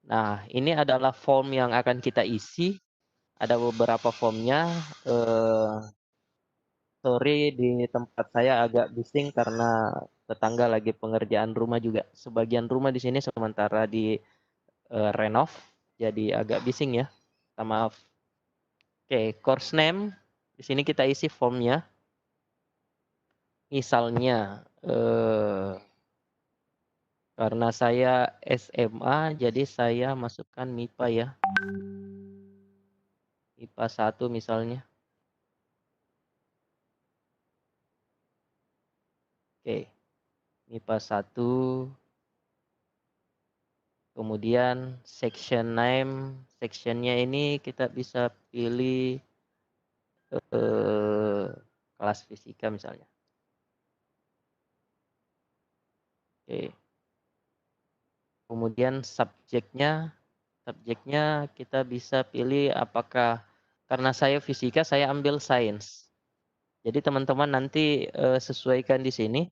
Nah, ini adalah form yang akan kita isi. Ada beberapa formnya. Sorry, di tempat saya agak bising karena tetangga lagi pengerjaan rumah juga. Sebagian rumah di sini sementara di renov, jadi agak bising ya. Minta maaf. Oke, course name. Di sini kita isi formnya. Misalnya, karena saya SMA, jadi saya masukkan MIPA ya. MIPA 1 misalnya. Oke, MIPA 1. Kemudian section name. Sectionnya ini kita bisa pilih kelas fisika misalnya. Oke. Kemudian subjeknya kita bisa pilih apakah, karena saya fisika saya ambil sains. Jadi teman-teman nanti sesuaikan di sini.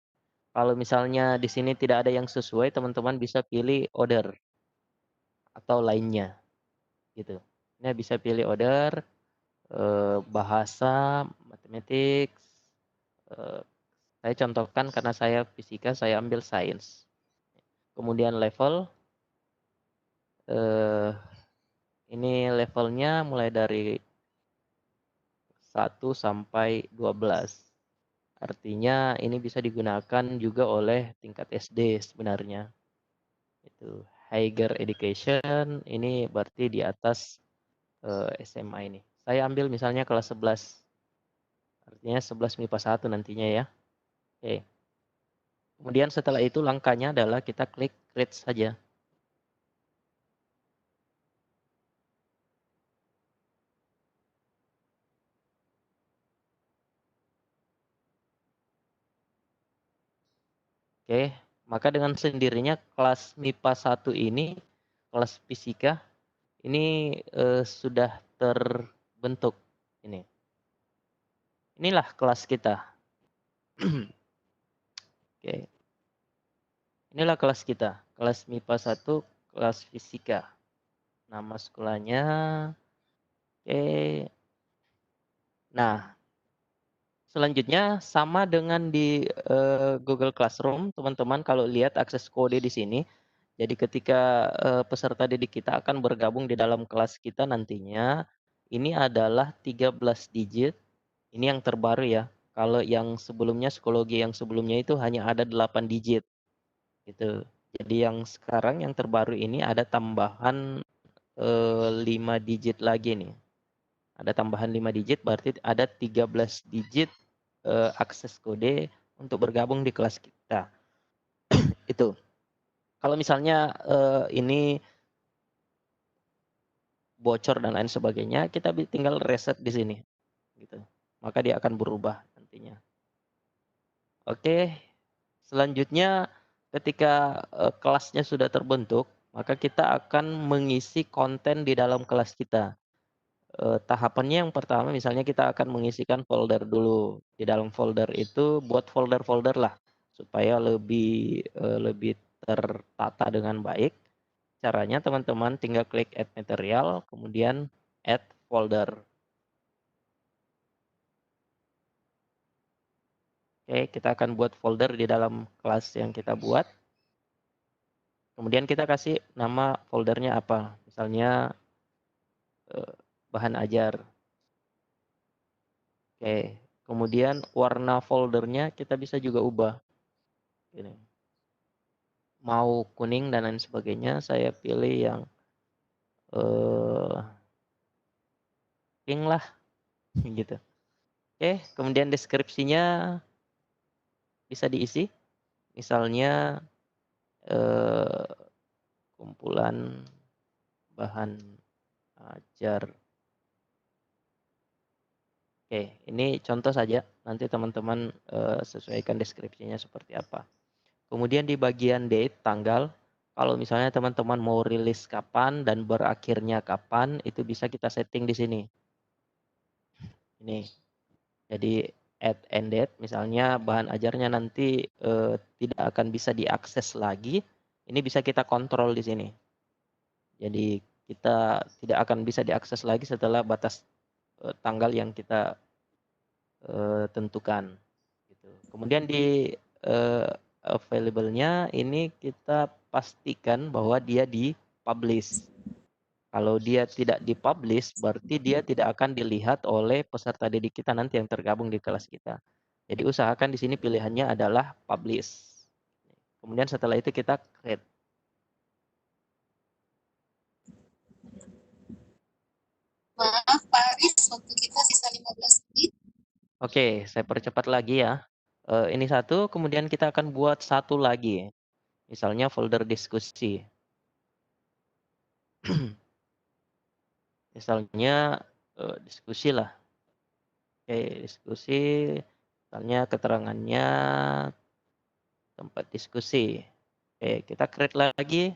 Kalau misalnya di sini tidak ada yang sesuai, teman-teman bisa pilih order atau lainnya. Gitu. Ini bisa pilih order, bahasa, matematik. Saya contohkan karena saya fisika, saya ambil sains. Kemudian level, ini levelnya mulai dari 1 sampai 12. Artinya ini bisa digunakan juga oleh tingkat SD sebenarnya. Itu higher education, ini berarti di atas SMA ini. Saya ambil misalnya kelas 11. Artinya 11 MIPA 1 nantinya ya. Oke. Kemudian setelah itu langkahnya adalah kita klik create saja. Oke, maka dengan sendirinya kelas MIPA 1 ini, kelas fisika, ini sudah terbentuk. Inilah kelas kita. Oke. Inilah kelas kita, kelas MIPA 1, kelas fisika. Nama sekolahnya. Oke. Nah, selanjutnya sama dengan di Google Classroom, teman-teman kalau lihat akses kode di sini. Jadi ketika peserta didik kita akan bergabung di dalam kelas kita nantinya, ini adalah 13 digit. Ini yang terbaru ya. Kalau yang sebelumnya, psikologi yang sebelumnya itu hanya ada 8 digit, gitu. Jadi yang sekarang yang terbaru ini ada tambahan 5 digit lagi nih. Ada tambahan 5 digit, berarti ada 13 digit akses kode untuk bergabung di kelas kita. Itu. Kalau misalnya ini bocor dan lain sebagainya, kita tinggal reset di sini, gitu. Maka dia akan berubah nantinya. Oke, selanjutnya ketika kelasnya sudah terbentuk, maka kita akan mengisi konten di dalam kelas kita. Tahapannya yang pertama misalnya kita akan mengisikan folder dulu. Di dalam folder itu buat folder-folder lah supaya lebih tertata dengan baik. Caranya teman-teman tinggal klik add material, kemudian add folder. Oke, kita akan buat folder di dalam kelas yang kita buat. Kemudian kita kasih nama foldernya apa. Misalnya bahan ajar. Oke, kemudian warna foldernya kita bisa juga ubah. Gini. Mau kuning dan lain sebagainya, saya pilih yang pink lah, gitu. Oke, kemudian deskripsinya bisa diisi, misalnya kumpulan bahan ajar. Oke, ini contoh saja. Nanti teman-teman sesuaikan deskripsinya seperti apa. Kemudian di bagian date, tanggal, kalau misalnya teman-teman mau rilis kapan dan berakhirnya kapan, itu bisa kita setting di sini. Ini. Jadi add end date, misalnya bahan ajarnya nanti tidak akan bisa diakses lagi, ini bisa kita kontrol di sini. Jadi kita tidak akan bisa diakses lagi setelah batas tanggal yang kita tentukan. Gitu. Kemudian di available-nya ini kita pastikan bahwa dia di-publish. Kalau dia tidak di-publish, berarti dia tidak akan dilihat oleh peserta didik kita nanti yang tergabung di kelas kita. Jadi usahakan di sini pilihannya adalah publish. Kemudian setelah itu kita create. Maaf Pak Aris, waktu kita sisa 15 menit. Oke, saya percepat lagi ya. Ini satu, kemudian kita akan buat satu lagi. Misalnya folder diskusi. Misalnya diskusi lah. Oke, diskusi. Misalnya keterangannya tempat diskusi. Oke, kita create lagi.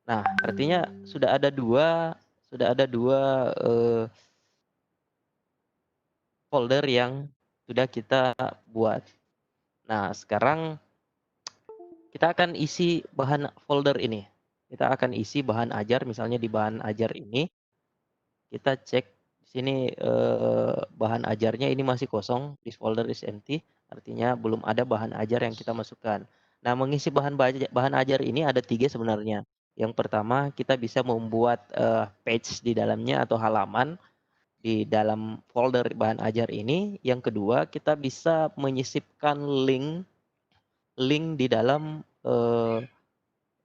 Nah, artinya sudah ada dua folder yang sudah kita buat. Nah, sekarang kita akan isi bahan folder ini. Kita akan isi bahan ajar, misalnya di bahan ajar ini kita cek di sini bahan ajarnya ini masih kosong, this folder is empty, artinya belum ada bahan ajar yang kita masukkan. Nah, mengisi bahan ajar ini ada 3 sebenarnya. Yang pertama, kita bisa membuat page di dalamnya atau halaman di dalam folder bahan ajar ini. Yang kedua, kita bisa menyisipkan link di dalam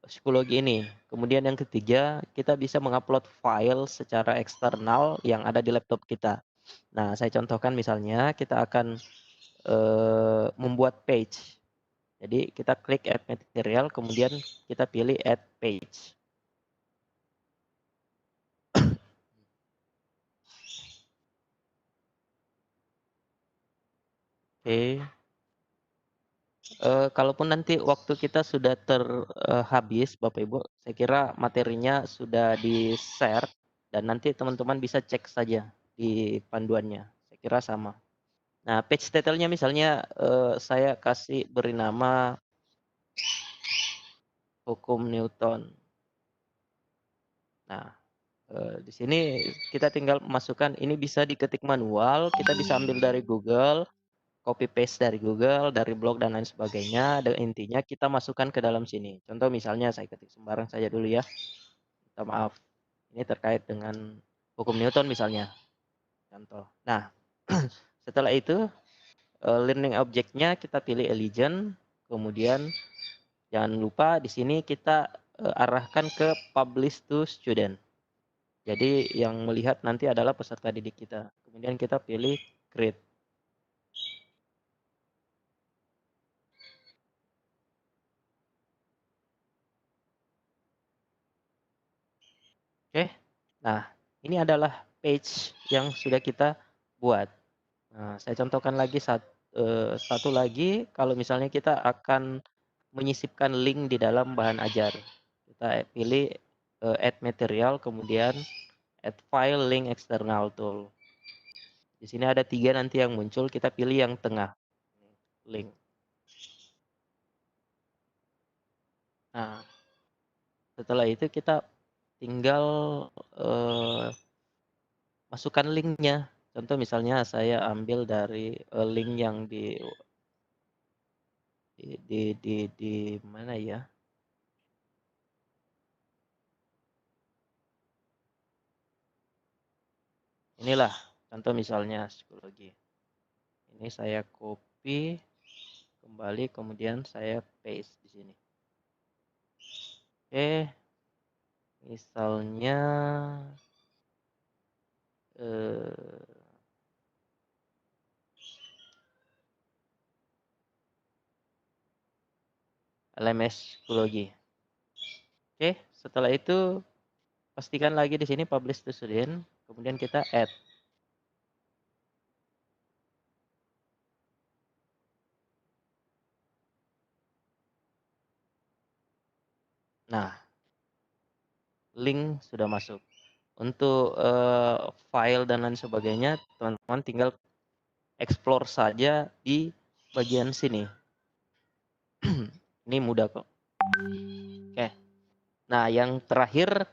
psikologi ini. Kemudian yang ketiga, kita bisa mengupload file secara eksternal yang ada di laptop kita. Nah, saya contohkan misalnya kita akan membuat page. Jadi kita klik add material, kemudian kita pilih add page. Oke. Kalaupun nanti waktu kita sudah habis, Bapak Ibu, saya kira materinya sudah di-share dan nanti teman-teman bisa cek saja di panduannya. Saya kira sama. Nah, page title-nya misalnya saya kasih beri nama hukum Newton. Nah, di sini kita tinggal masukkan, ini bisa diketik manual, kita bisa ambil dari Google. copy paste dari Google, dari blog dan lain sebagainya. Dan intinya kita masukkan ke dalam sini. Contoh misalnya saya ketik sembarang saja dulu ya. Minta maaf. Ini terkait dengan hukum Newton misalnya. Contoh. Nah, setelah itu learning object-nya kita pilih Allegiant, kemudian jangan lupa di sini kita arahkan ke publish to student. Jadi yang melihat nanti adalah peserta didik kita. Kemudian kita pilih create. Oke. Nah, ini adalah page yang sudah kita buat. Nah, saya contohkan lagi satu lagi, kalau misalnya kita akan menyisipkan link di dalam bahan ajar. Kita pilih add material, kemudian add file link external tool. Di sini ada 3 nanti yang muncul, kita pilih yang tengah, link. Nah, setelah itu kita tinggal masukkan linknya. Contoh misalnya saya ambil dari link yang di mana ya? Inilah contoh misalnya psikologi. Ini saya copy kembali, kemudian saya paste di sini. Oke, misalnya LMS psikologi. Oke, setelah itu pastikan lagi di sini publish to student, kemudian kita add. Nah, link sudah masuk. Untuk file dan lain sebagainya, teman-teman tinggal explore saja di bagian sini. Ini mudah kok. Oke. Nah, yang terakhir,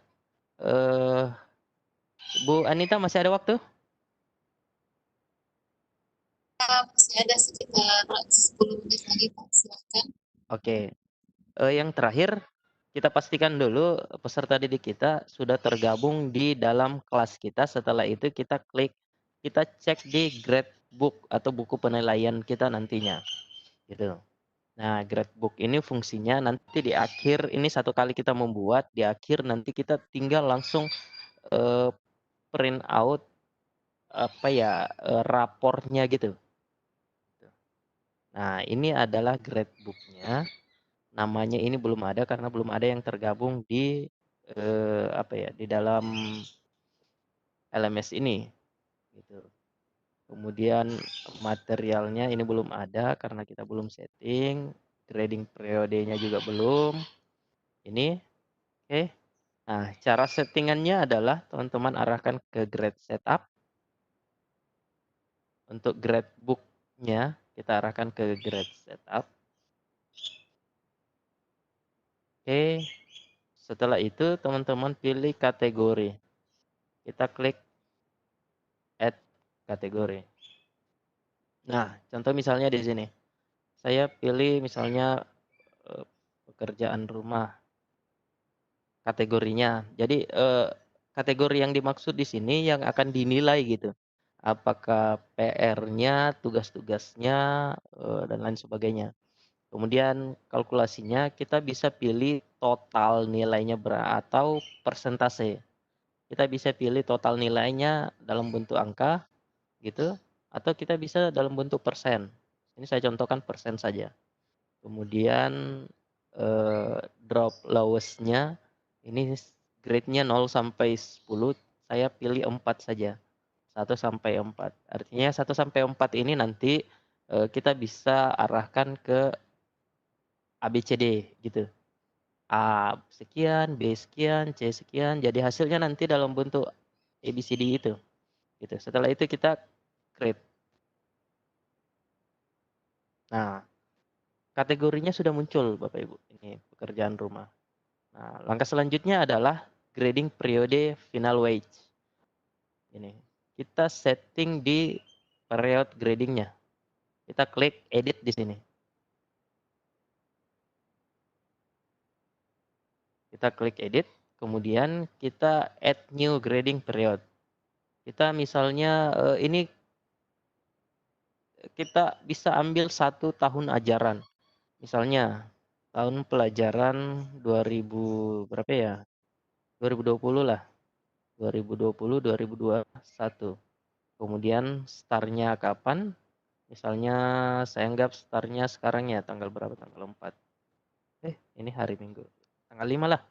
Bu Anita masih ada waktu? Masih ada sekitar 10 menit lagi, Pak. Silakan. Oke. Yang terakhir, kita pastikan dulu peserta didik kita sudah tergabung di dalam kelas kita. Setelah itu kita klik, kita cek di gradebook atau buku penilaian kita nantinya. Gitu. Nah, gradebook ini fungsinya nanti di akhir, ini satu kali kita membuat, di akhir nanti kita tinggal langsung print out raportnya gitu. Nah, ini adalah gradebooknya. Namanya ini belum ada karena belum ada yang tergabung di di dalam LMS ini. Gitu. Kemudian materialnya ini belum ada karena kita belum setting. Grading periodenya juga belum. Ini, oke. Nah, cara settingannya adalah teman-teman arahkan ke grade setup. Untuk gradebooknya kita arahkan ke grade setup. Oke, setelah itu teman-teman pilih kategori. Kita klik add kategori. Nah, contoh misalnya di sini. Saya pilih misalnya pekerjaan rumah. Kategorinya. Jadi kategori yang dimaksud di sini yang akan dinilai gitu. Apakah PR-nya, tugas-tugasnya, dan lain sebagainya. Kemudian kalkulasinya kita bisa pilih total nilainya atau persentase. Kita bisa pilih total nilainya dalam bentuk angka gitu, atau kita bisa dalam bentuk persen. Ini saya contohkan persen saja. Kemudian drop lowest-nya ini grade-nya 0 sampai 10, saya pilih 4 saja. 1 sampai 4. Artinya 1 sampai 4 ini nanti kita bisa arahkan ke ABCD gitu. A sekian, B sekian, C sekian. Jadi hasilnya nanti dalam bentuk ABCD itu. Gitu. Setelah itu kita create. Nah, kategorinya sudah muncul Bapak Ibu. Ini pekerjaan rumah. Nah, langkah selanjutnya adalah grading periode final wage. Ini kita setting di period gradingnya. Kita klik edit di sini. Kita klik edit, kemudian kita add new grading period. Kita misalnya ini kita bisa ambil 1 tahun ajaran. Misalnya tahun pelajaran 2000 berapa ya? 2020 lah. 2020 2021. Kemudian startnya kapan? Misalnya saya anggap startnya sekarang ya tanggal berapa? Tanggal 4. Ini hari Minggu. Tanggal 5 lah.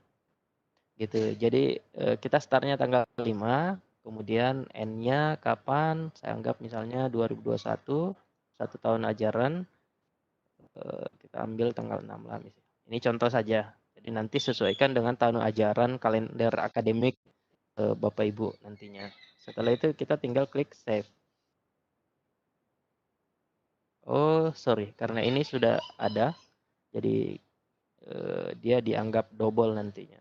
Gitu. Jadi kita startnya tanggal 5, kemudian N-nya kapan? Saya anggap misalnya 2021, 1 tahun ajaran. Kita ambil tanggal 6 lah. Ini contoh saja. Jadi nanti sesuaikan dengan tahun ajaran kalender akademik Bapak Ibu nantinya. Setelah itu kita tinggal klik save. Oh, sorry, karena ini sudah ada, jadi dia dianggap double nantinya.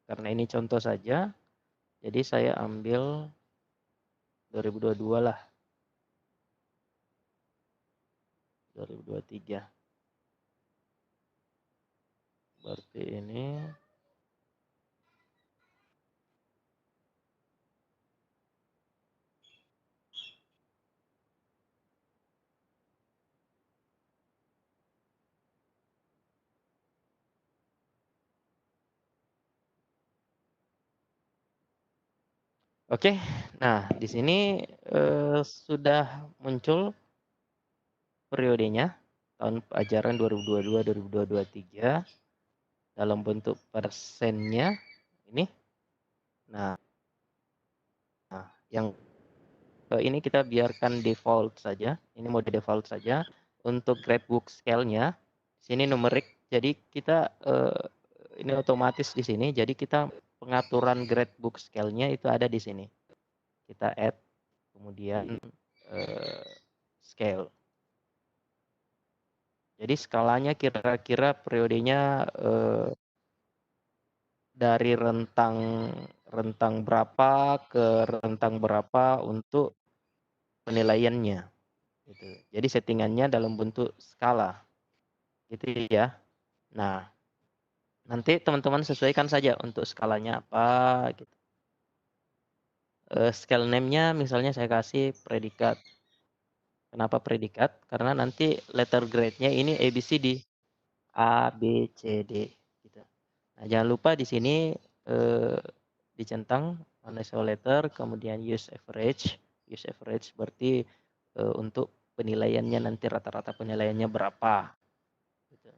Karena ini contoh saja, jadi saya ambil 2022 lah. 2023. Berarti ini oke. Nah, di sini sudah muncul periodenya tahun ajaran 2022-2023 dalam bentuk persennya ini. Nah, yang ini kita biarkan default saja. Ini mode default saja. Untuk gradebook scale-nya sini numerik. Jadi kita ini otomatis di sini. Jadi kita pengaturan gradebook scale-nya itu ada di sini. Kita add kemudian scale. Jadi skalanya kira-kira periodenya dari rentang berapa ke rentang berapa untuk penilaiannya. Gitu. Jadi settingannya dalam bentuk skala. Gitu ya. Nah, nanti teman-teman sesuaikan saja untuk skalanya apa gitu. Scale name-nya misalnya saya kasih predikat. Kenapa predikat? Karena nanti letter grade-nya ini ABCD. A, B, C, D. Gitu. Nah, jangan lupa di sini dicentang unusual letter, kemudian use average. Use average berarti untuk penilaiannya nanti rata-rata penilaiannya berapa. Gitu.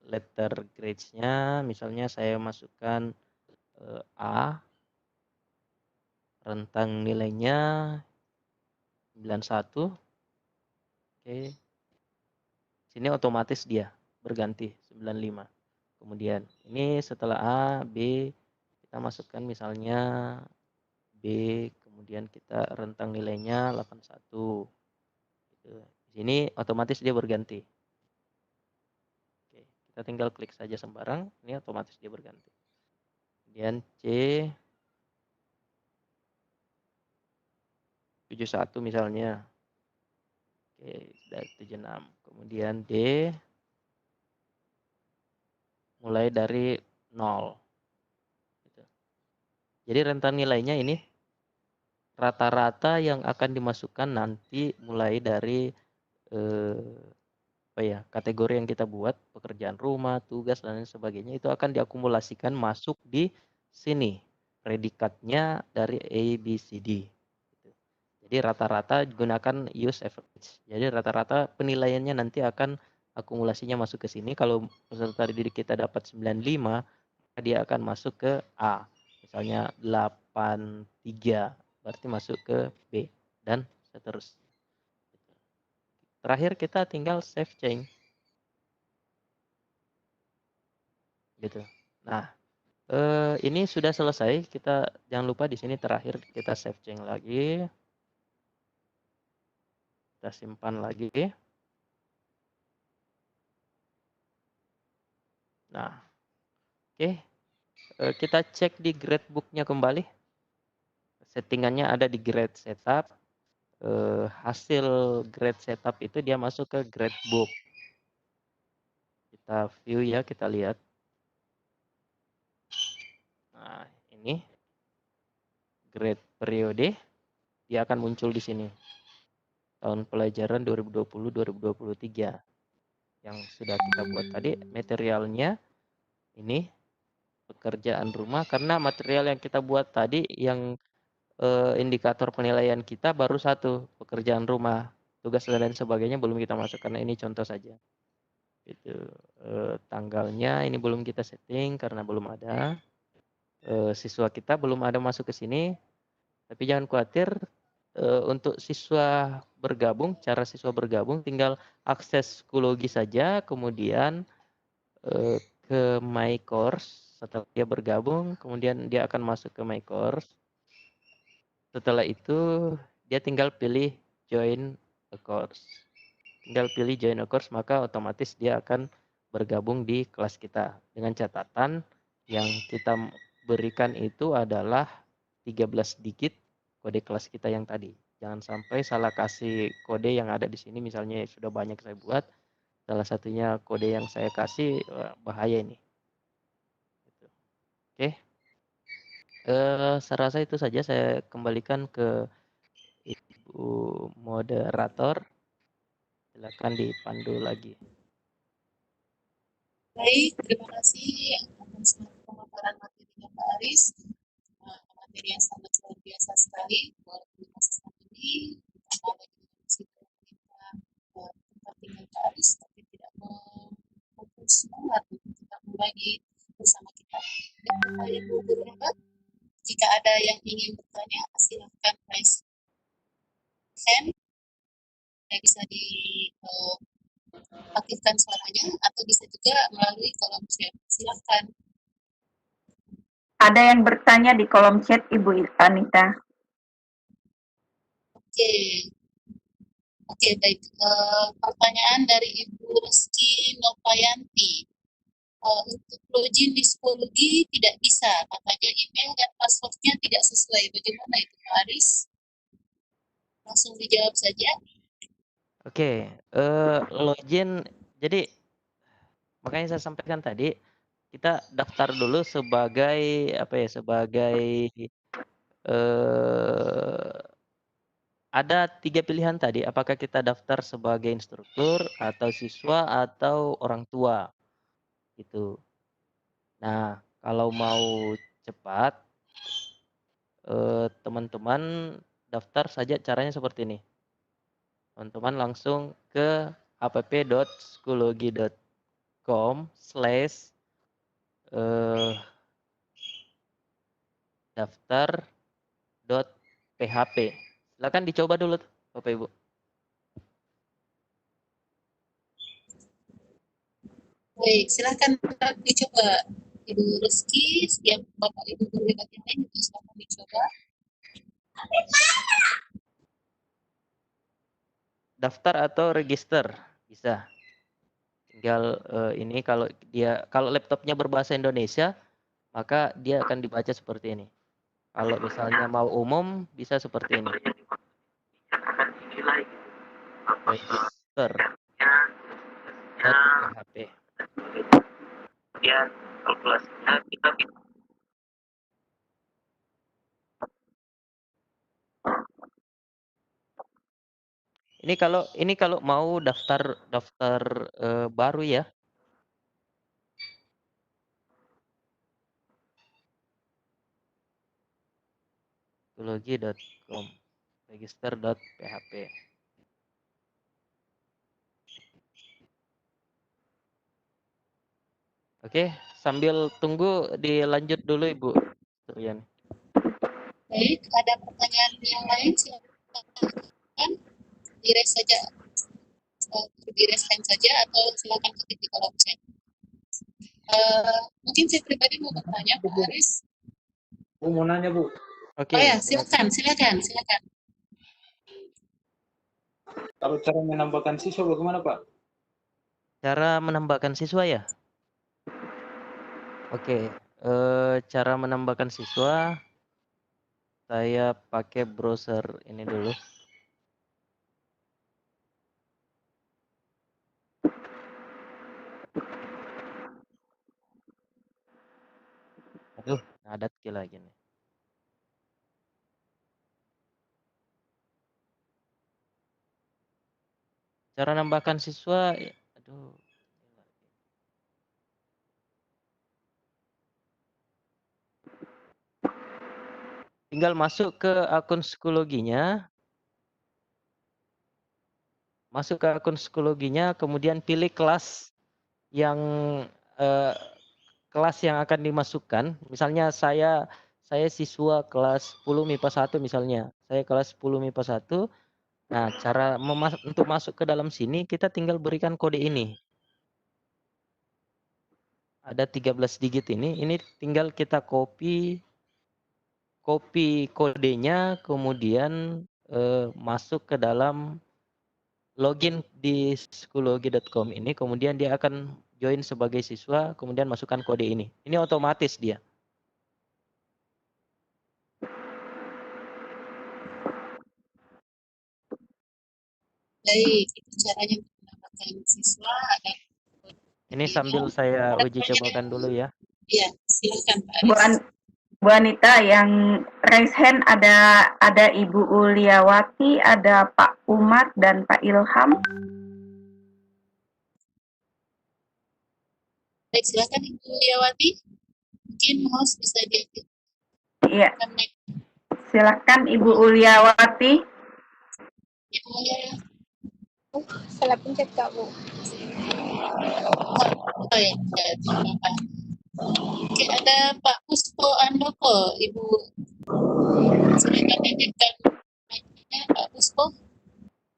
Letter grades-nya misalnya saya masukkan A, rentang nilainya 91. Oke. Sini otomatis dia berganti 95. Kemudian ini setelah A, B, kita masukkan misalnya B, kemudian kita rentang nilainya 81. Gitu. Di sini otomatis dia berganti. Oke, kita tinggal klik saja sembarang, ini otomatis dia berganti. Kemudian C 71 misalnya. Oke, dari 76. Kemudian D mulai dari 0. Gitu. Jadi rentang nilainya ini rata-rata yang akan dimasukkan nanti mulai dari kategori yang kita buat, pekerjaan rumah, tugas dan lain sebagainya itu akan diakumulasikan masuk di sini. Predikatnya dari A, B, C, D. Jadi rata-rata gunakan use average. Jadi rata-rata penilaiannya nanti akan akumulasinya masuk ke sini. Kalau peserta didik kita dapat 95, dia akan masuk ke A. Misalnya 83, berarti masuk ke B. Dan seterusnya. Terakhir kita tinggal save change. Gitu. Nah, ini sudah selesai. Kita jangan lupa di sini terakhir kita save change lagi. Kita simpan lagi. Nah, oke. Kita cek di gradebook-nya kembali. Settingannya ada di grade setup. hasil grade setup itu dia masuk ke grade book. Kita view ya, kita lihat. Nah, ini grade periode dia akan muncul di sini. Tahun pelajaran 2020-2023 yang sudah kita buat tadi. Materialnya ini pekerjaan rumah, karena material yang kita buat tadi yang indikator penilaian kita baru satu, pekerjaan rumah. Tugas dan lain sebagainya belum kita masuk karena ini contoh saja. Itu tanggalnya ini belum kita setting karena belum ada. Siswa kita belum ada masuk ke sini. Tapi jangan khawatir, untuk siswa bergabung, cara siswa bergabung tinggal akses Schoology saja, kemudian ke My Course. Setelah dia bergabung, kemudian dia akan masuk ke My Course. Setelah itu dia tinggal pilih join a course. Tinggal pilih join a course, maka otomatis dia akan bergabung di kelas kita. Dengan catatan yang kita berikan itu adalah 13 digit kode kelas kita yang tadi. Jangan sampai salah kasih kode yang ada di sini, misalnya sudah banyak saya buat, salah satunya kode yang saya kasih, bahaya ini. Oke. Saya rasa itu saja, saya kembalikan ke Ibu moderator. Silakan dipandu lagi. Baik, terima kasih atas pemaparan materinya Pak Aris. Materi yang sangat luar biasa sekali, walaupun di masa pandemi, ditambah lagi dengan risiko kita tempat tinggal Pak Aris, tapi tidak memupus semangat untuk tetap berbagi bersama kita. Dan Bapak Ibu guru hebat, jika ada yang ingin bertanya, silahkan raise hand. Bisa diaktifkan suaranya atau bisa juga melalui kolom chat. Silahkan. Ada yang bertanya di kolom chat, Ibu Anita. Oke, baik. Pertanyaan dari Ibu Reski Nopayanti. Untuk login di Schoology tidak bisa, katanya email dan passwordnya tidak sesuai. Bagaimana itu Pak Aris? Langsung dijawab saja. Oke, login. Jadi makanya saya sampaikan tadi, kita daftar dulu sebagai apa ya? Sebagai ada 3 pilihan tadi. Apakah kita daftar sebagai instruktur atau siswa atau orang tua, gitu. Nah, kalau mau cepat, teman-teman daftar saja, caranya seperti ini. Teman-teman langsung ke app.schoology.com/daftar.php. Silakan dicoba dulu Bapak Ibu. Baik, silakan dicoba Ibu Reski, setiap Bapak Ibu guru hebat yang lain juga silakan dicoba. Daftar atau register bisa. Tinggal ini kalau laptopnya berbahasa Indonesia, maka dia akan dibaca seperti ini. Kalau misalnya mau umum bisa seperti ini. Register.php. Kemudian kalkulasinya kita ini kalau mau daftar baru ya. Schoology.com register.php. Oke, sambil tunggu dilanjut dulu Ibu Suryani. Baik, ada pertanyaan yang lain silakan di-raise saja, di-raise hand saja atau silakan ketik di kolom chat. Mungkin saya pribadi mau bertanya Pak Aris. Bu mau nanya Bu. Oke. Oh ya, silakan. Kalau cara menambahkan siswa bagaimana Pak? Cara menambahkan siswa ya? Oke, cara menambahkan siswa, saya pakai browser ini dulu. Adat lagi nih. Cara nambahkan siswa, aduh. Tinggal masuk ke akun psikologinya. Masuk ke akun psikologinya, kemudian pilih kelas yang kelas yang akan dimasukkan. Misalnya saya siswa kelas 10 MIPA 1 misalnya. Saya kelas 10 MIPA 1. Nah, cara untuk masuk ke dalam sini kita tinggal berikan kode ini. Ada 13 digit ini tinggal kita copy kodenya, kemudian masuk ke dalam login di psikologi.com ini, kemudian dia akan join sebagai siswa, kemudian masukkan kode ini. Ini otomatis dia. Baik, itu caranya mendapatkan siswa. Ini sambil saya uji cobakan dulu ya. Iya, silakan Pak Aris. Bu Anita, yang raise hand ada Ibu Uliawati, ada Pak Umar dan Pak Ilham. Baik, silakan Ibu Uliawati. Mungkin host bisa diaktifkan. Iya. Silakan Ibu Uliawati. Ibu Uliawati. Salah pencet Kak, Bu. Oh ya, terima kasih. Oke, ada Pak Puspo Andoko, Ibu. Silakan titipkan mic-nya, Pak Puspo.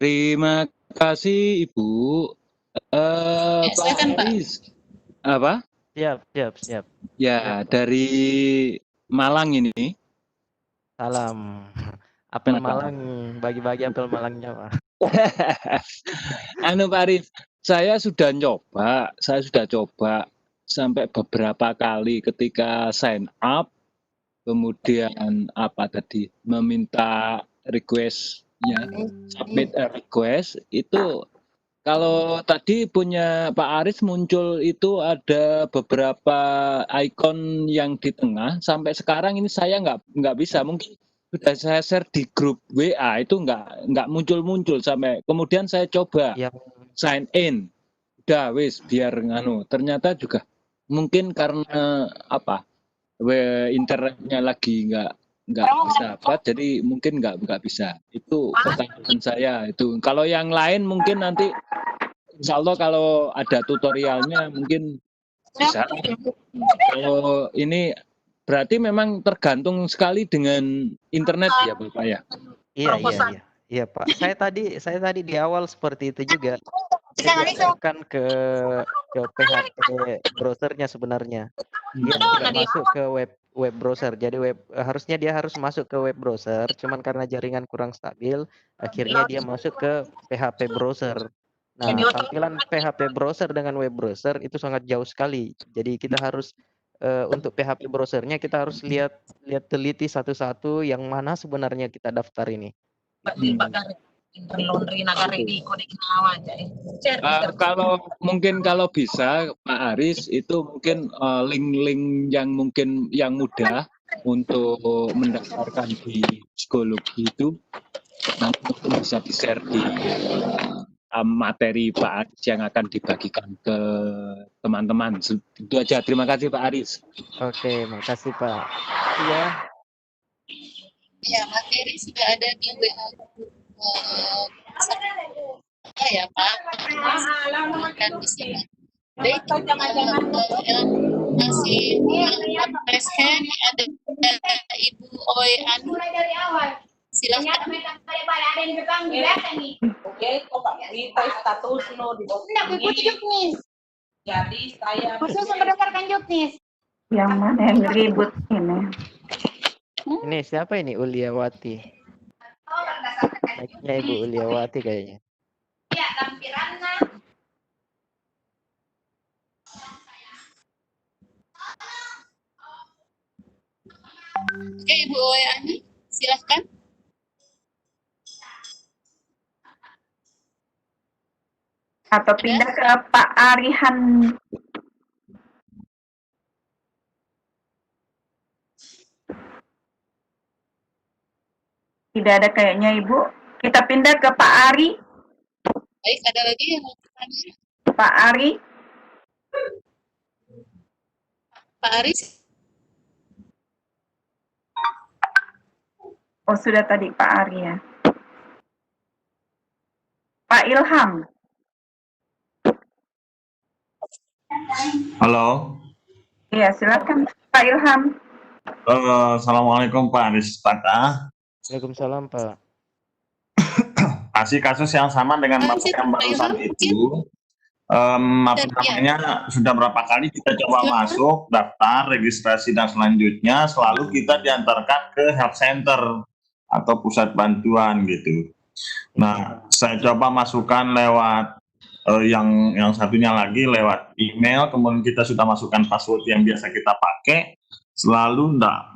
Terima kasih Ibu. Silakan, Pak Aris. Apa? Siap. Ya, dari Malang ini. Salam. Apel Malang, bagi-bagi apel Malangnya, Pak. Pak Aris, saya sudah coba sampai beberapa kali ketika sign up, kemudian meminta request-nya, submit a request, itu kalau tadi punya Pak Aris muncul itu ada beberapa icon yang di tengah, sampai sekarang ini saya nggak bisa, mungkin sudah saya share di grup WA itu nggak muncul sampai kemudian saya coba sign in, udah wis biar ternyata juga mungkin karena internetnya lagi nggak bisa jadi mungkin nggak bisa. Itu pertanyaan saya itu. Kalau yang lain mungkin nanti insya Allah kalau ada tutorialnya mungkin bisa. Kalau ini berarti memang tergantung sekali dengan internet ya Bapak ya. Iya Pak. Saya tadi di awal seperti itu juga. Saya akan ke PHP browsernya sebenarnya. Dia tidak masuk ke web browser. Jadi harusnya dia harus masuk ke web browser, cuman karena jaringan kurang stabil, akhirnya dia masuk ke PHP browser. Nah, tampilan PHP browser dengan web browser itu sangat jauh sekali. Jadi kita harus untuk PHP browsernya kita harus lihat teliti satu-satu yang mana sebenarnya kita daftar ini. Kalau bisa Pak Aris itu mungkin link-link yang mudah untuk mendaftarkan di psikologi itu nanti bisa di-share di materi Pak Aris yang akan dibagikan ke teman-teman. Itu aja. Terima kasih Pak Aris. Oke, makasih Pak. Iya. Ya, materi sudah ada di WA ya Pak. Akan bisa. Baik, yang masih raise hand ada Ibu Oi Anu. Silakan. Oke, kok kita status no di bawah. Jadi saya khusus berdasarkan juknis. Yang mana yang ribut ini? Ini siapa ini Uliawati? Naiknya Ibu Uliawati kayaknya. Iya, lampirannya. Oke, Ibu Oi Anu, silahkan. Atau pindah ke Pak Arihan. Tidak ada kayaknya Ibu. Kita pindah ke Pak Ari. Baik, ada lagi yang mau bertanya? Pak Ari. Pak Aris? Oh, sudah tadi Pak Ari ya. Pak Ilham. Halo. Iya, silakan Pak Ilham. Assalamualaikum Pak Aris Pata. Waalaikumsalam Pak. Masih kasus yang sama dengan Bapak yang barusan itu. Apa namanya, sudah berapa kali kita coba masuk, daftar, registrasi dan selanjutnya selalu kita diantarkan ke help center atau pusat bantuan gitu. Nah, saya coba masukkan lewat yang satunya lagi lewat email, kemudian kita sudah masukkan password yang biasa kita pakai, selalu enggak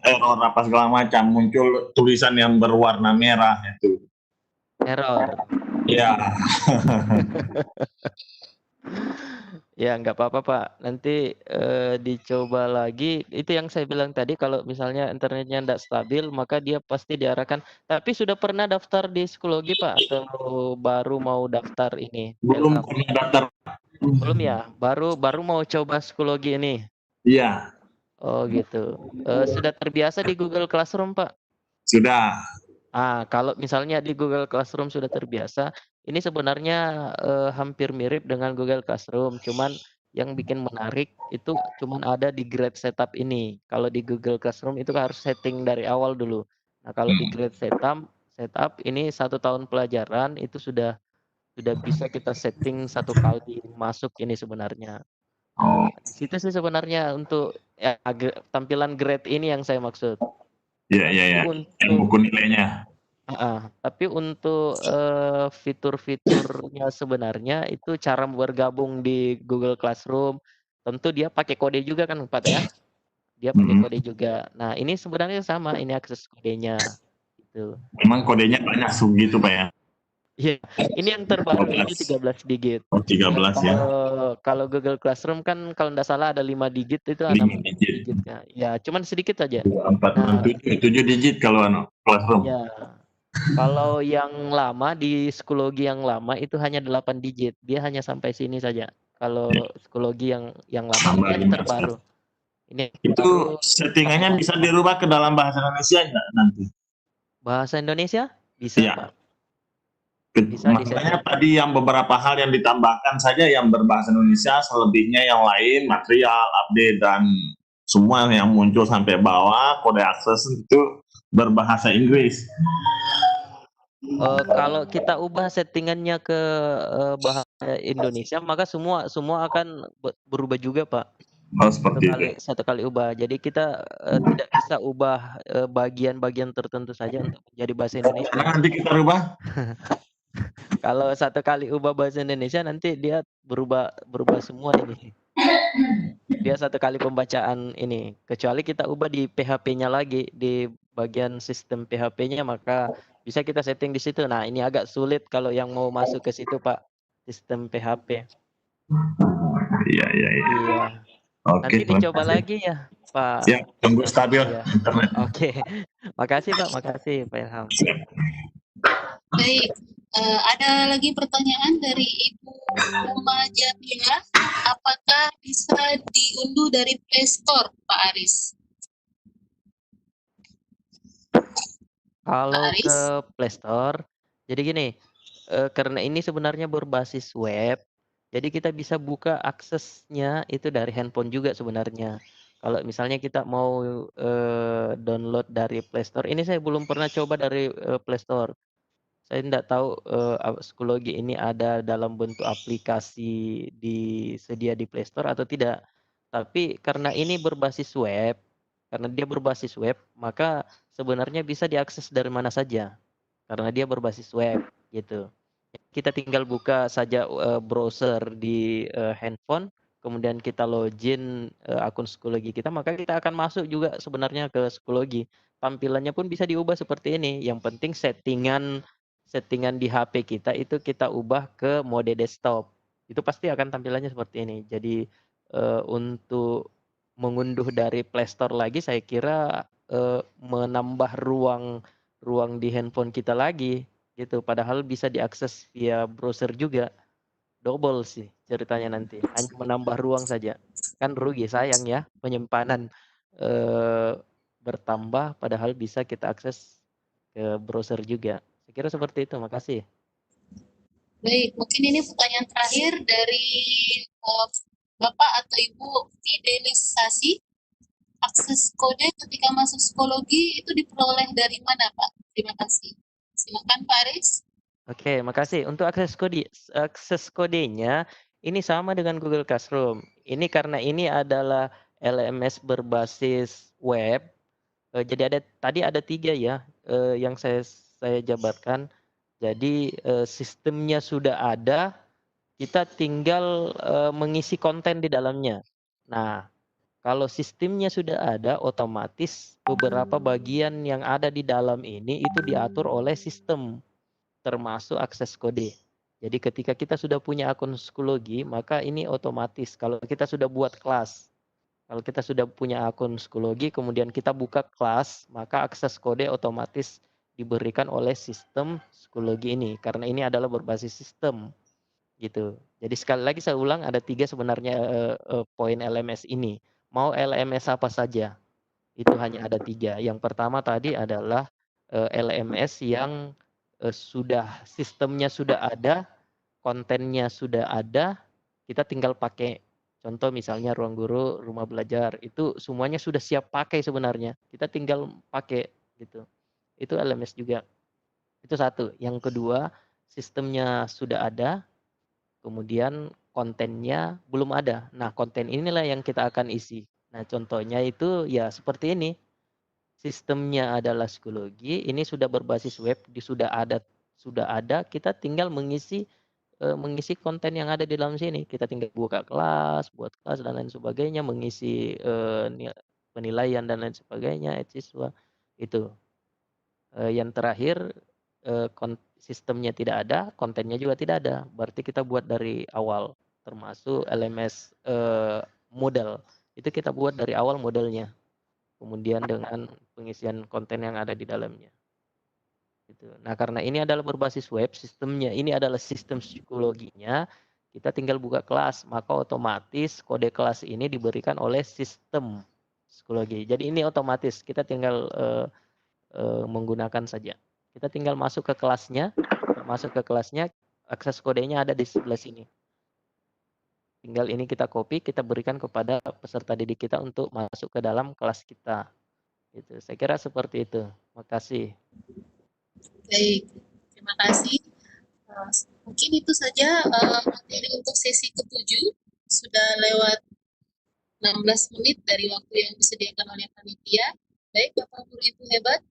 error apa segala macam, muncul tulisan yang berwarna merah itu. Error. Ya. Ya nggak apa-apa Pak, nanti dicoba lagi. Itu yang saya bilang tadi, kalau misalnya internetnya tidak stabil, maka dia pasti diarahkan. Tapi sudah pernah daftar di psikologi Pak, atau baru mau daftar ini? Belum pernah daftar. Belum ya, baru mau coba psikologi ini. Iya. Oh gitu. Sudah terbiasa di Google Classroom Pak? Sudah. Kalau misalnya di Google Classroom sudah terbiasa, ini sebenarnya hampir mirip dengan Google Classroom, cuman yang bikin menarik itu cuman ada di grade setup ini. Kalau di Google Classroom itu harus setting dari awal dulu. Nah, kalau di grade setup ini 1 tahun pelajaran itu sudah bisa kita setting 1 kali masuk ini sebenarnya. Di situ sih sebenarnya untuk tampilan grade ini yang saya maksud. Iya. Yang buku nilainya. Tapi untuk fitur-fiturnya sebenarnya itu cara bergabung di Google Classroom. Tentu dia pakai kode juga kan Pak ya? Dia pakai kode juga. Nah ini sebenarnya sama, ini akses kodenya. Gitu. Memang kodenya banyak gitu Pak ya? Iya, ini yang terbaru, ini 13 digit. Oh 13 ya. Kalau Google Classroom kan kalau tidak salah ada 5 digit, itu 6 digit. Ya, cuman sedikit saja. 4, 6, 7 digit kalau Classroom. Ya. Kalau yang lama di psikologi yang lama itu hanya 8 digit. Dia hanya sampai sini saja. Kalau psikologi yang lama ini terbaru. Itu settingannya bisa dirubah ke dalam bahasa Indonesia nggak nanti? Bahasa Indonesia? Bisa ya. Pak. Makanya tadi yang beberapa hal yang ditambahkan saja yang berbahasa Indonesia, selebihnya yang lain, material, update, dan semua yang muncul sampai bawah, kode akses itu berbahasa Inggris. Kalau kita ubah settingannya ke bahasa Indonesia, maka semua akan berubah juga Pak. Satu kali ubah. Jadi kita tidak bisa ubah bagian-bagian tertentu saja untuk menjadi bahasa Indonesia. Nanti kita ubah. Kalau 1 kali ubah bahasa Indonesia, nanti dia berubah semua ini. Dia 1 kali pembacaan ini. Kecuali kita ubah di PHP-nya lagi, di bagian sistem PHP-nya, maka bisa kita setting di situ. Nah, ini agak sulit kalau yang mau masuk ke situ Pak, sistem PHP. Iya. Nanti dicoba lagi ya Pak. Ya, tunggu stabil internet. Oke. Makasih Pak, makasih Pak Ilham. Baik, ada lagi pertanyaan dari Ibu Uma Jamila. Apakah bisa diunduh dari Play Store, Pak Aris? Kalau ke Play Store, jadi gini, karena ini sebenarnya berbasis web, jadi kita bisa buka aksesnya itu dari handphone juga sebenarnya. Kalau misalnya kita mau download dari Play Store, ini saya belum pernah coba dari Play Store. Saya tidak tahu psikologi ini ada dalam bentuk aplikasi disedia di Play Store atau tidak. Tapi karena ini berbasis web, maka sebenarnya bisa diakses dari mana saja. Karena dia berbasis web, gitu. Kita tinggal buka saja browser di handphone, kemudian kita login akun psikologi kita, maka kita akan masuk juga sebenarnya ke psikologi. Tampilannya pun bisa diubah seperti ini. Yang penting settingan di HP kita itu kita ubah ke mode desktop. Itu pasti akan tampilannya seperti ini. Jadi untuk mengunduh dari Play Store lagi, saya kira menambah ruang ruang di handphone kita lagi gitu. Padahal bisa diakses via browser juga. Double sih ceritanya nanti. Hanya menambah ruang saja. Kan rugi, sayang ya penyimpanan bertambah padahal bisa kita akses ke browser juga. Saya kira seperti itu. Makasih. Baik, mungkin ini pertanyaan terakhir dari Bapak atau Ibu. Fidelisasi akses kode ketika masuk psikologi itu diperoleh dari mana, Pak? Terima kasih. Silakan Pak Aris. Oke, makasih. Untuk akses kodenya ini sama dengan Google Classroom. Ini karena ini adalah LMS berbasis web. Jadi tadi ada 3 ya yang saya jabarkan. Jadi sistemnya sudah ada, kita tinggal mengisi konten di dalamnya. Nah, kalau sistemnya sudah ada, otomatis beberapa bagian yang ada di dalam ini itu diatur oleh sistem, termasuk akses kode. Jadi ketika kita sudah punya akun psikologi, maka ini otomatis. Kalau kita sudah buat kelas, kalau kita sudah punya akun psikologi, kemudian kita buka kelas, maka akses kode otomatis diberikan oleh sistem psikologi ini. Karena ini adalah berbasis sistem. Gitu. Jadi sekali lagi saya ulang, ada 3 sebenarnya poin LMS ini. Mau LMS apa saja, itu hanya ada 3. Yang pertama tadi adalah LMS yang sistemnya sudah ada, kontennya sudah ada, kita tinggal pakai. Contoh misalnya ruang guru, rumah belajar, itu semuanya sudah siap pakai sebenarnya. Kita tinggal pakai gitu. Itu LMS juga. Itu satu. Yang kedua, sistemnya sudah ada, kemudian kontennya belum ada. Nah, konten inilah yang kita akan isi. Nah, contohnya itu ya seperti ini. Sistemnya adalah psikologi, ini sudah berbasis web, sudah ada, kita tinggal mengisi konten yang ada di dalam sini. Kita tinggal buka kelas, buat kelas dan lain sebagainya, mengisi penilaian dan lain sebagainya, siswa. Itu. Yang terakhir, sistemnya tidak ada, kontennya juga tidak ada. Berarti kita buat dari awal, termasuk LMS model. Itu kita buat dari awal modelnya. Kemudian dengan pengisian konten yang ada di dalamnya. Gitu. Nah, karena ini adalah berbasis web, sistemnya ini adalah sistem psikologinya, kita tinggal buka kelas, maka otomatis kode kelas ini diberikan oleh sistem psikologi. Jadi ini otomatis, kita tinggal menggunakan saja. Kita tinggal masuk ke kelasnya, akses kodenya ada di sebelah sini. Tinggal ini kita copy, kita berikan kepada peserta didik kita untuk masuk ke dalam kelas kita. Gitu. Saya kira seperti itu. Makasih. Baik, terima kasih. Mungkin itu saja materi untuk sesi ke-7. Sudah lewat 16 menit dari waktu yang disediakan oleh panitia. Baik, Bapak Guru Ibu hebat,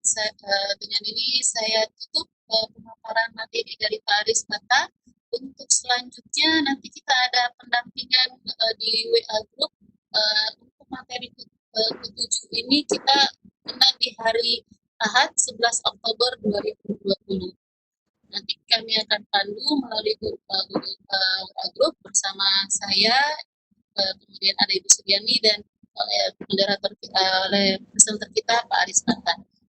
dengan ini saya tutup pemaparan materi dari Pak Aris Mata. Untuk selanjutnya nanti kita ada pendampingan di WA Group. Untuk materi ke-7 ini kita kena di hari Ahad 11 Oktober 2020. Nanti kami akan pandu melalui WA Group bersama saya, kemudian ada Ibu Suryani dan oleh moderator kita, oleh presenter kita Pak Aris Mata.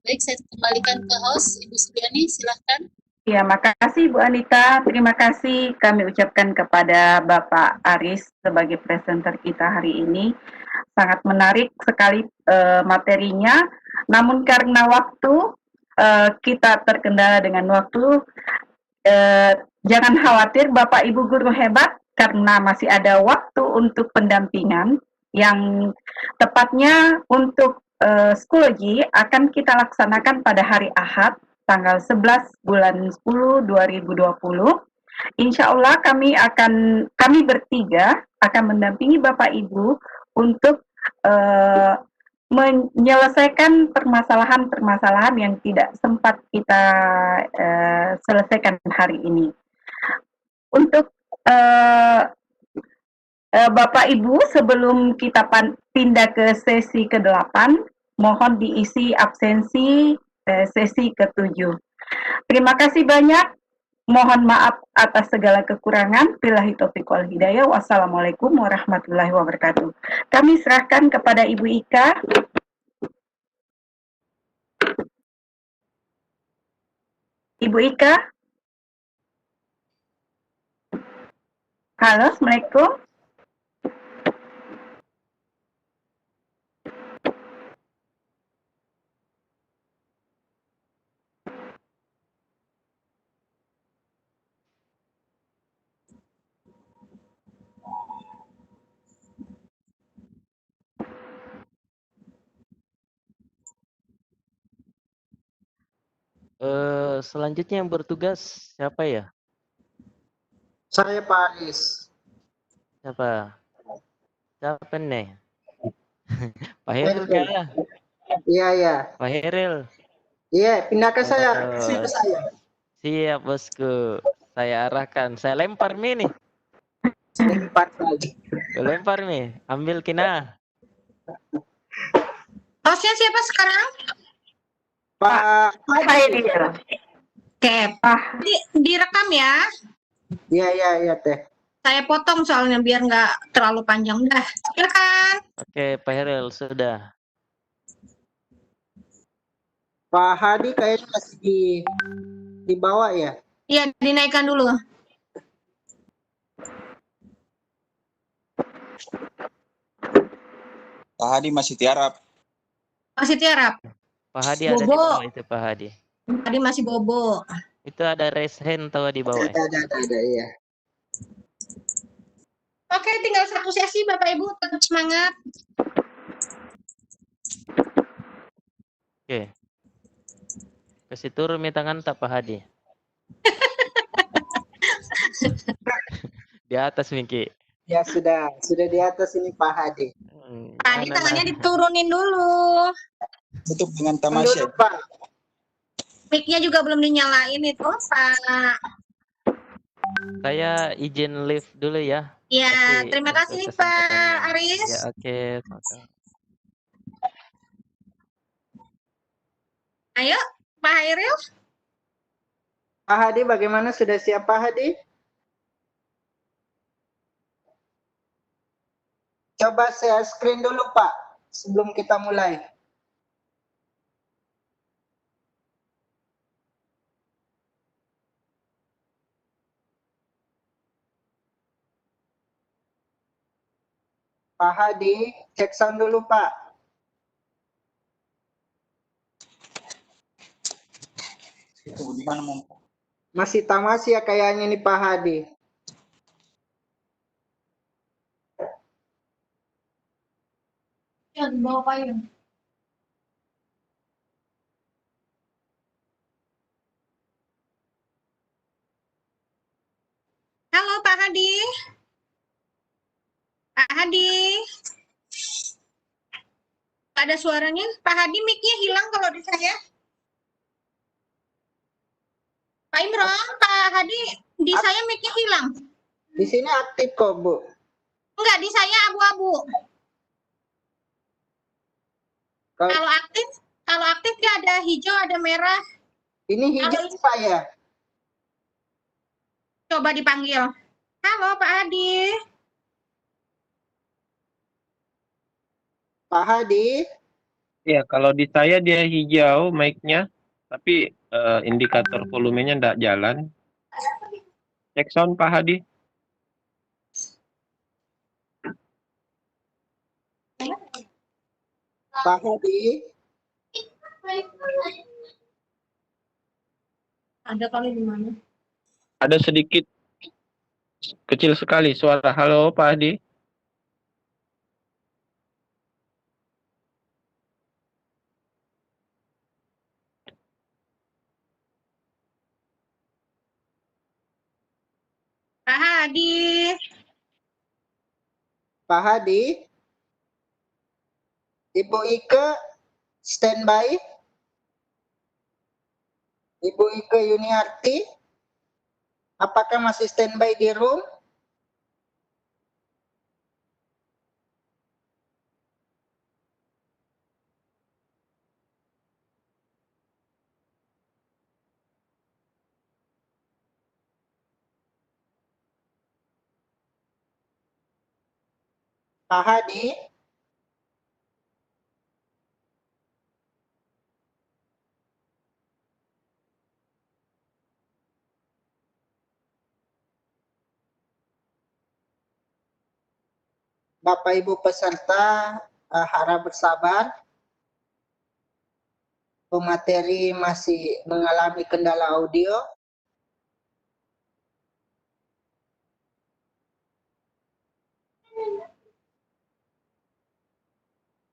Baik, saya kembalikan ke host Ibu Suryani, silahkan. Ya, makasih Bu Anita. Terima kasih kami ucapkan kepada Bapak Aris sebagai presenter kita hari ini. Sangat menarik sekali materinya. Namun karena waktu, kita terkendala dengan waktu. Jangan khawatir Bapak Ibu guru hebat, karena masih ada waktu untuk pendampingan yang tepatnya untuk psikologi akan kita laksanakan pada hari Ahad tanggal 11 bulan 10 2020. Insya Allah kami bertiga akan mendampingi Bapak Ibu untuk menyelesaikan permasalahan-permasalahan yang tidak sempat kita selesaikan hari ini. Untuk Bapak Ibu, sebelum kita pindah ke sesi ke-8, mohon diisi absensi sesi ke-7. Terima kasih banyak. Mohon maaf atas segala kekurangan. Billahi taufiq wal hidayah. Wassalamualaikum warahmatullahi wabarakatuh. Kami serahkan kepada Ibu Ika. Ibu Ika? Halo, Assalamualaikum. Selanjutnya yang bertugas siapa ya? Saya Pak Aris. Siapa? Siapa nih? Pak Heril kah? Iya, iya. Pak Heril. Iya, pindah ke saya. Oh, Ke saya. siap bosku. Saya arahkan. Saya lempar mie nih. Lempar saja. Gue lempar nih. Ambil kina. Hostnya siapa sekarang? Pak Hadi. Oke. Direkam ya. Iya, iya, iya Teh. Saya potong soalnya biar nggak terlalu panjang. Dah, silakan. Oke, Pak Heril sudah. Pak Hadi kayaknya masih di bawah ya. Iya, dinaikkan dulu. Pak Hadi masih tiarap. Masih tiarap. Pak Hadi ada di Bobo. bawah itu Pak Hadi. Tadi masih bobo. Itu ada raise hand tahu di bawah. Ada, iya. Oke, tinggal satu sesi Bapak Ibu, tetap semangat. Oke. Kasih turun mi tangan tak Pak Hadi. Di atas Miki. Ya sudah di atas ini Pak Hadi. Tadi tangannya diturunin dulu. Tutup dengan tamasya. Mic-nya juga belum dinyalain itu, Pak. Saya izin live dulu ya. Ya, terima kasih Pak Aris. Ya, oke. Ayo, Pak Hairil. Pak Hadi bagaimana, sudah siap Pak Hadi? Coba share screen dulu Pak, sebelum kita mulai. Pak Hadi, cek sound dulu Pak. Masih tamas ya kayaknya nih Pak Hadi. Ya, di bawah payung. Halo Pak Hadi. Pak Hadi. Ada suaranya? Pak Hadi mic-nya hilang kalau di saya. Pak Imron, Pak Hadi, di saya mic-nya hilang. Di sini aktif kok Bu. Enggak, di saya abu-abu. Kalau aktif dia ada hijau, ada merah. Ini hijau Pak ya? Coba dipanggil. Halo Pak Hadi. Pak Hadi. Ya, kalau di saya dia hijau mic-nya, tapi indikator volumenya enggak jalan. Cek sound Pak Hadi. Pak Hadi. Ada kali di mana? Ada sedikit kecil sekali suara. Halo Pak Hadi. Pak Hadi. Pak Hadi. Ibu Ike standby. Ibu Ike Yuniarti. Apakah masih standby di room? Pak Hadi. Bapak Ibu peserta harap bersabar. Pemateri masih mengalami kendala audio.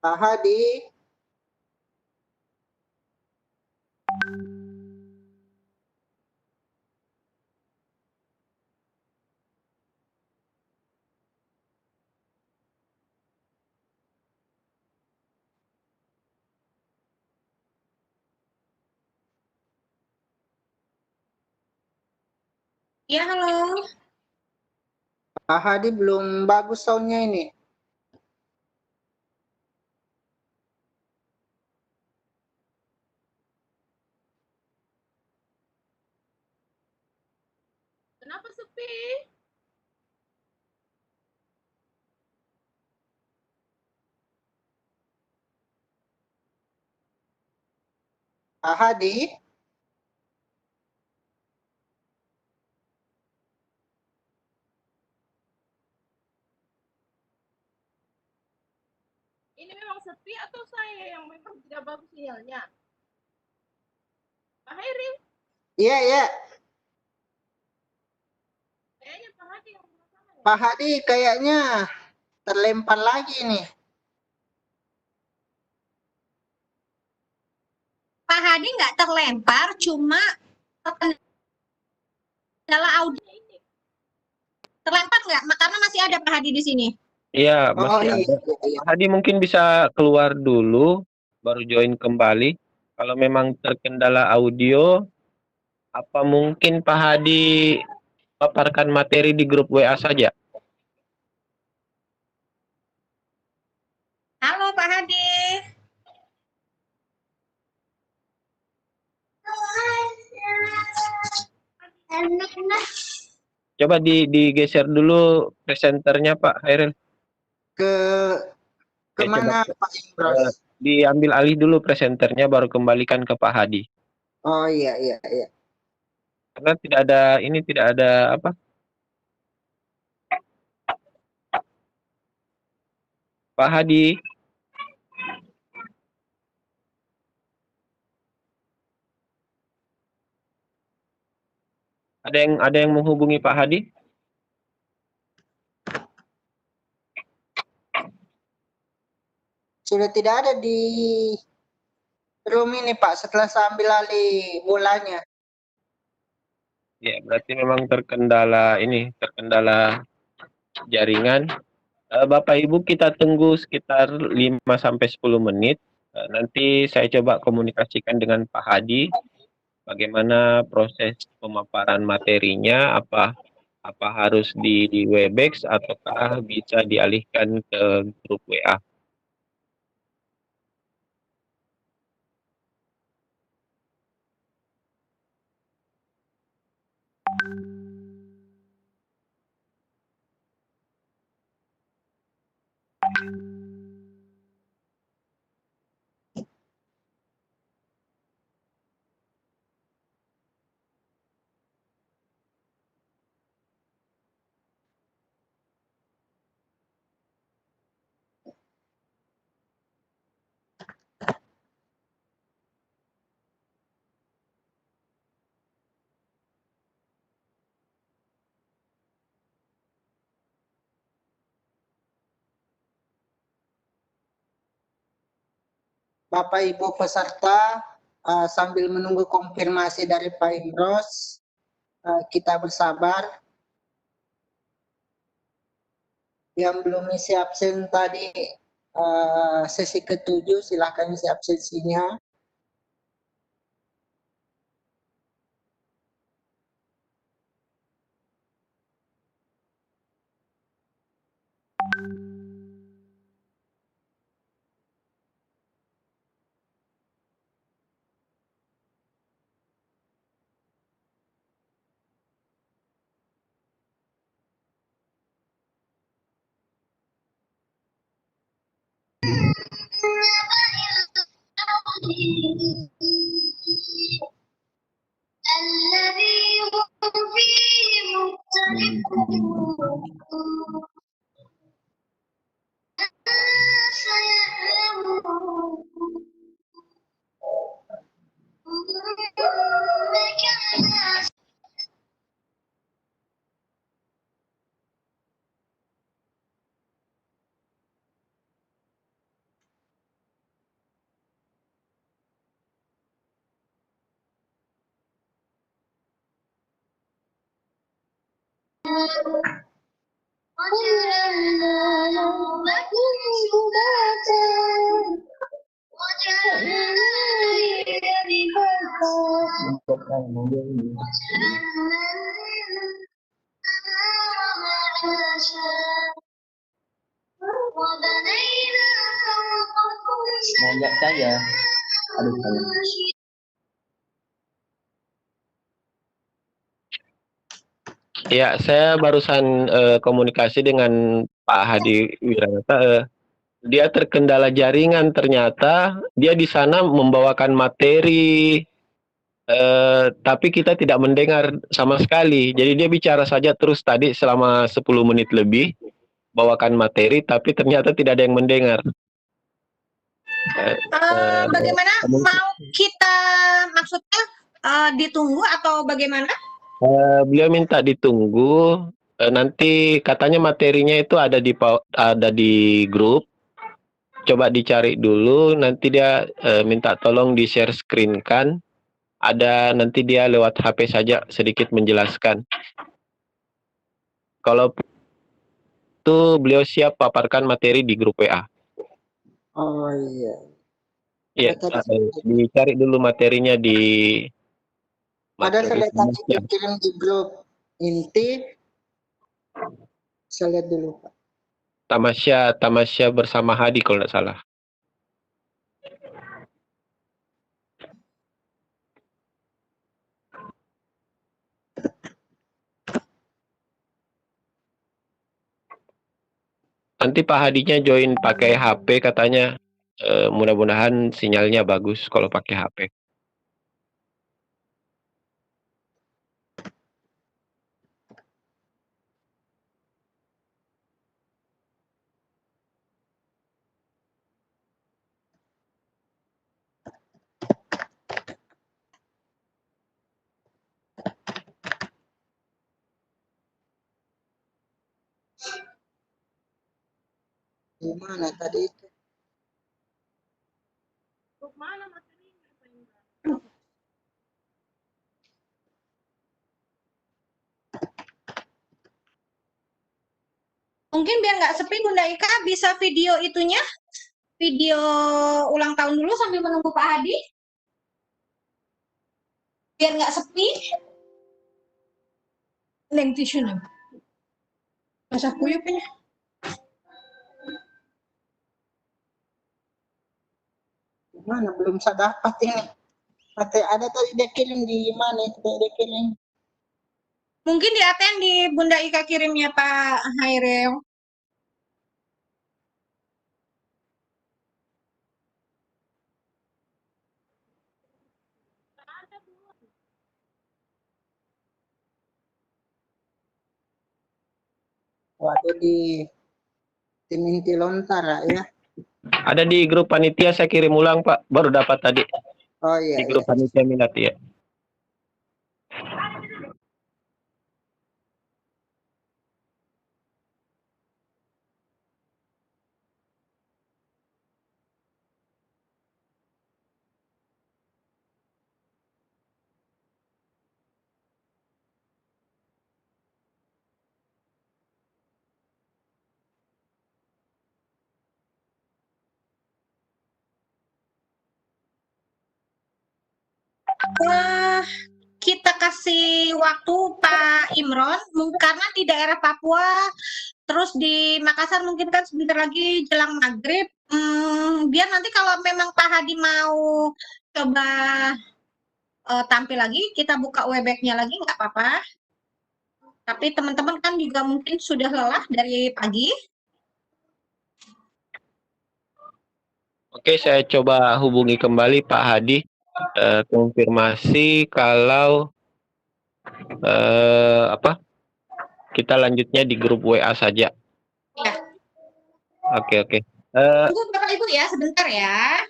Pak Hadi. Ya, halo. Pak Hadi belum bagus soundnya ini. Kenapa sepi? Pak Hadi. Ini memang sepi atau saya yang memang tidak bagus sinyalnya? Pak Heri, Iya, iya. kayaknya Pak Hadi yang masalah ya? Pak Hadi kayaknya terlempar lagi nih. Pak Hadi nggak terlempar, cuma terkendala audio. Terlempar nggak? Karena masih ada Pak Hadi di sini. Iya, Oh, masih iya. ada. Pak Hadi mungkin bisa keluar dulu, baru join kembali. Kalau memang terkendala audio, apa mungkin Pak Hadi paparkan materi di grup WA saja? Halo Pak Hadi. Coba digeser dulu presenternya Pak Hairil. Kemana Pak Imros? Diambil alih dulu presenternya, baru kembalikan ke Pak Hadi. Oh iya, iya, iya. Karena tidak ada apa? Pak Hadi. Ada yang menghubungi Pak Hadi? Sudah tidak ada di room ini Pak, setelah saya ambil alih bolanya. Ya, berarti memang terkendala jaringan. Bapak Ibu kita tunggu sekitar 5-10 menit. Nanti saya coba komunikasikan dengan Pak Hadi bagaimana proses pemaparan materinya, apa harus di Webex ataukah bisa dialihkan ke grup WA. Bapak Ibu peserta, sambil menunggu konfirmasi dari Pak Imros, kita bersabar. Yang belum isi absen tadi sesi ke-7, silahkan isi absensinya. Ngajak saya. Aduh, saya. Ya, saya barusan komunikasi dengan Pak Hadi Wiranata. Dia terkendala jaringan, ternyata dia di sana membawakan materi, tapi kita tidak mendengar sama sekali. Jadi dia bicara saja terus tadi selama 10 menit lebih, bawakan materi, tapi ternyata tidak ada yang mendengar. Bagaimana mau kita maksudnya ditunggu atau bagaimana? Beliau minta ditunggu. Nanti katanya materinya itu ada di grup. Coba dicari dulu. Nanti dia minta tolong di share screen kan. Ada nanti dia lewat HP saja sedikit menjelaskan. Kalau itu beliau siap paparkan materi di grup WA. Oh iya. Iya, dicari dulu materinya di Ada saya tadi dikirim di grup inti. Saya lihat dulu, Pak. Tamasya bersama Hadi kalau tidak salah. Nanti Pak Hadinya join pakai HP katanya. Mudah-mudahan sinyalnya bagus kalau pakai HP. Di mana tadi itu? Mungkin biar nggak sepi Bunda Ika bisa video itunya, video ulang tahun dulu sambil menunggu Pak Hadi. Biar nggak sepi. Neng tisu nih. Masa kuyupnya. Mana belum saya dapat ini. Ada tadi dia kirim di mana itu dia kirim. Mungkin di ATM di Bunda Ika kirimnya Pak Hairil. Ada di tim inti Lontara ya. Ada di grup panitia saya kirim ulang Pak, baru dapat tadi. Oh iya. Di grup panitia minat ya. Kita kasih waktu Pak Imron, karena di daerah Papua, terus di Makassar mungkin kan sebentar lagi jelang maghrib. Biar nanti kalau memang Pak Hadi mau coba tampil lagi, kita buka Webex-nya lagi nggak apa-apa. Tapi teman-teman kan juga mungkin sudah lelah dari pagi. Oke, saya coba hubungi kembali Pak Hadi. Konfirmasi kalau kita lanjutnya di grup WA saja. Ya. Oke. Tunggu Bapak Ibu ya, sebentar ya.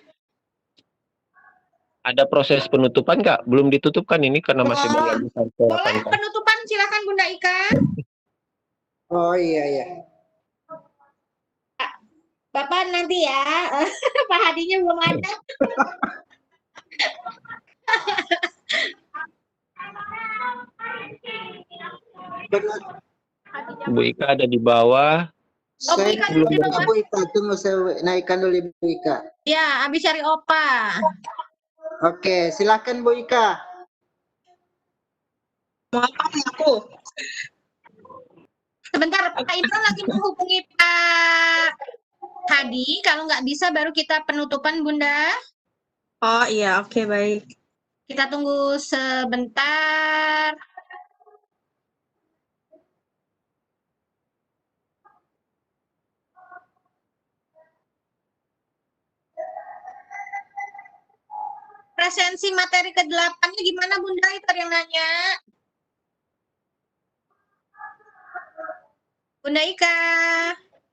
Ada proses penutupan Kak? Belum ditutup kan ini karena masih berlanjut sampai Boleh 8K. penutupan, silakan Bunda Ika. Oh iya. Bapak nanti ya, Pak Hadinya belum ada. Bu Ika ada di bawah. Saya belum ada Bu Ika, tunggu saya naikkan dulu Bu Ika. Ya, habis cari Opa. Oke, silakan Bu Ika. Mau apa nih aku? Sebentar, Pak Imron lagi menghubungi Pak Hadi. Kalau nggak bisa, baru kita penutupan, Bunda. Oh iya, oke baik. Kita tunggu sebentar. Presensi materi ke-8-nya gimana, Bunda? Itu ada yang nanya. Bunda Ika.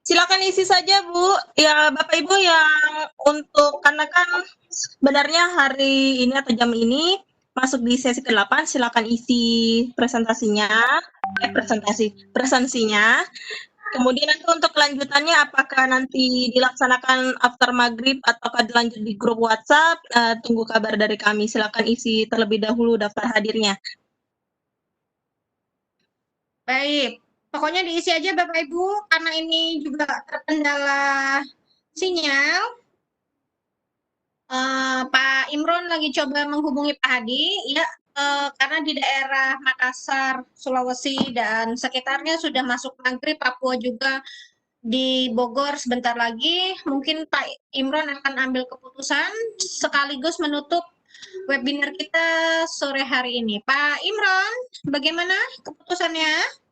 Silakan isi saja Bu. Ya Bapak Ibu yang untuk karena kan sebenarnya hari ini atau jam ini masuk di sesi ke-8, silakan isi presentasinya, presensinya. Kemudian nanti untuk kelanjutannya apakah nanti dilaksanakan after maghrib ataukah dilanjut di grup WhatsApp, tunggu kabar dari kami. Silakan isi terlebih dahulu daftar hadirnya. Baik. Pokoknya diisi aja Bapak Ibu, karena ini juga terkendala sinyal. Pak Imron lagi coba menghubungi Pak Hadi, ya, karena di daerah Makassar, Sulawesi, dan sekitarnya sudah masuk maghrib, Papua juga di Bogor sebentar lagi. Mungkin Pak Imron akan ambil keputusan sekaligus menutup webinar kita sore hari ini. Pak Imron, bagaimana keputusannya?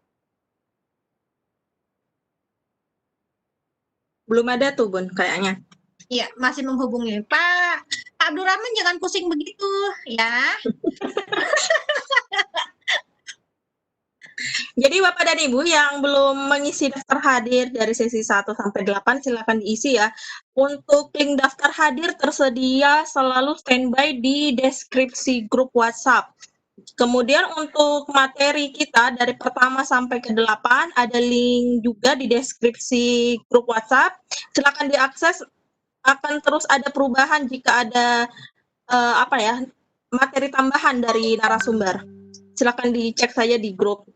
Belum ada tuh Bun, kayaknya. Iya, masih menghubungi. Pak Abdurrahman jangan pusing begitu, ya. Jadi Bapak dan Ibu yang belum mengisi daftar hadir dari sesi 1 sampai 8 silakan diisi ya. Untuk link daftar hadir tersedia selalu standby di deskripsi grup WhatsApp. Kemudian untuk materi kita dari pertama sampai ke 8 ada link juga di deskripsi grup WhatsApp. Silakan diakses, akan terus ada perubahan jika ada materi tambahan dari narasumber. Silakan dicek saja di grup.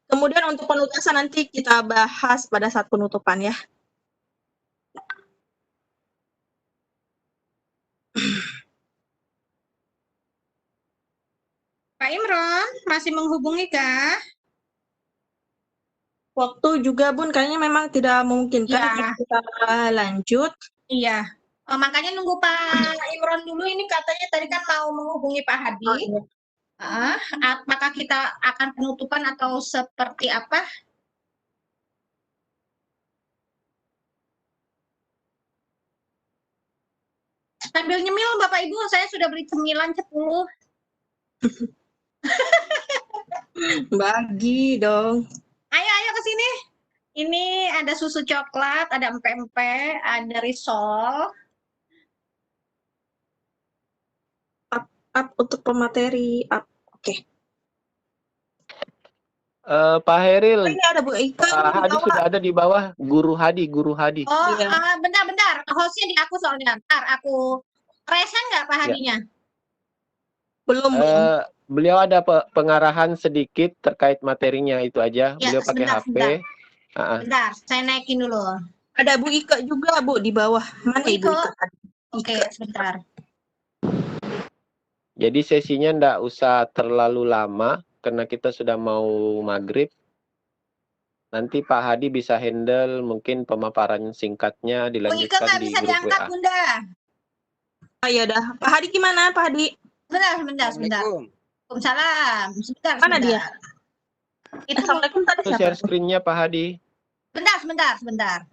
Kemudian untuk penutasan nanti kita bahas pada saat penutupan ya. Pak Imron, masih menghubungi kah? Waktu juga Bun, kayaknya memang tidak memungkinkan Ya. kita lanjut. Iya. Makanya nunggu Pak Imron dulu, ini katanya tadi kan mau menghubungi Pak Hadi. Oh, iya. Apakah kita akan penutupan atau seperti apa? Sambil nyemil Bapak Ibu, saya sudah beli cemilan 10. Bagi dong. Ayo ke sini. Ini ada susu coklat, ada empek-empek, ada risol. Up untuk pemateri. Oke. Pak Heril, Ini ada Bu Ika. Pak Hadi sudah ada di bawah. Guru Hadi. Oh, bentar. Hostnya di aku soalnya. Ntar aku resen nggak Pak Hadinya? Belum. Beliau ada pengarahan sedikit terkait materinya, itu aja. Ya, Beliau pakai sebentar, HP. Bentar, saya naikin dulu. Ada Bu Ika juga Bu di bawah. Mana Ibu Ika? Oke, sebentar. Jadi sesinya ndak usah terlalu lama karena kita sudah mau maghrib. Nanti Pak Hadi bisa handle mungkin pemaparan singkatnya Bu Ika dilanjutkan nggak di bisa grup diangkat, WA. Bunda. Oh iya dah. Pak Hadi gimana Pak Hadi? Sebentar. Waalaikumsalam. Sebentar. Mana dia? Itu Assalamualaikum tadi Itu share screen-nya Pak Hadi. Sebentar.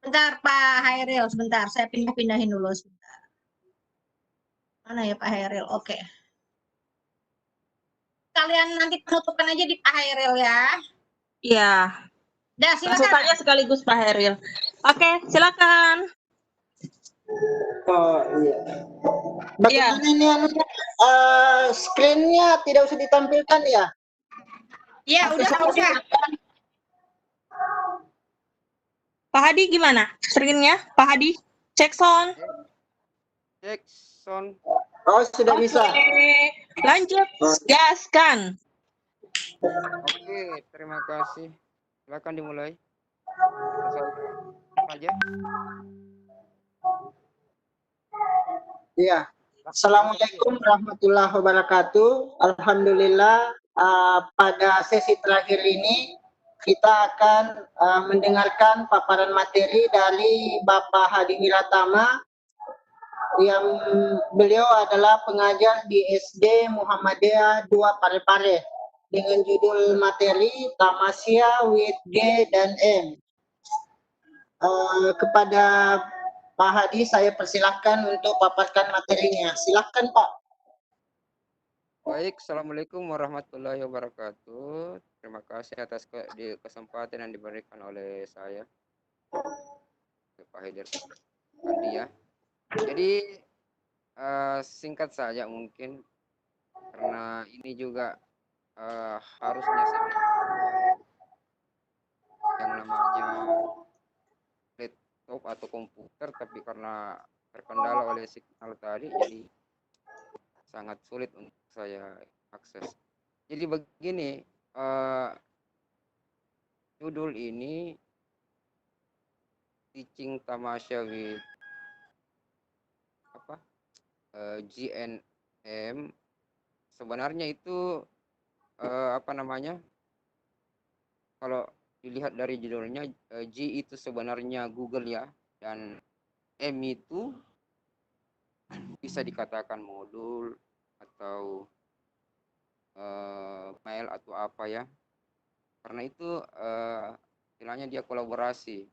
Bentar Pak Hairil, sebentar. Saya pindahin dulu sebentar. Mana ya Pak Hairil? Oke. Kalian nanti penutupan aja di Pak Hairil ya. Iya. Dah, Langsung silakan. saja sekaligus Pak Heril. Oke, silakan. Oh iya. Bagaimana ini anunya? Screen-nya tidak usah ditampilkan ya? Iya, Atau udah, saya udah. Pak Hadi gimana? Screen-nya? Pak Hadi, cek sound. Cek sound. Oh, sudah bisa. Lanjut, gaskan. Oke, terima kasih. Silakan dimulai. Saja. Iya. Assalamualaikum warahmatullahi wabarakatuh. Alhamdulillah pada sesi terakhir ini kita akan mendengarkan paparan materi dari Bapak Hadi Wiratama yang beliau adalah pengajar di SD Muhammadiyah 2 Parepare dengan judul materi Tamasya with G dan M. Kepada Pak Hadi saya persilahkan untuk paparkan materinya. Silahkan Pak. Baik, Assalamualaikum warahmatullahi wabarakatuh. Terima kasih atas kesempatan yang diberikan oleh saya, Pak Haider Kandi ya. Jadi singkat saja mungkin, karena ini juga harusnya yang namanya laptop atau komputer, tapi karena terkendala oleh signal tadi, jadi sangat sulit untuk saya akses. Jadi begini, judul ini Teaching Tamasya with GNM. Sebenarnya itu apa namanya? Kalau dilihat dari judulnya, G itu sebenarnya Google ya, dan M itu bisa dikatakan modul atau mail atau apa ya. Karena itu istilahnya dia kolaborasi.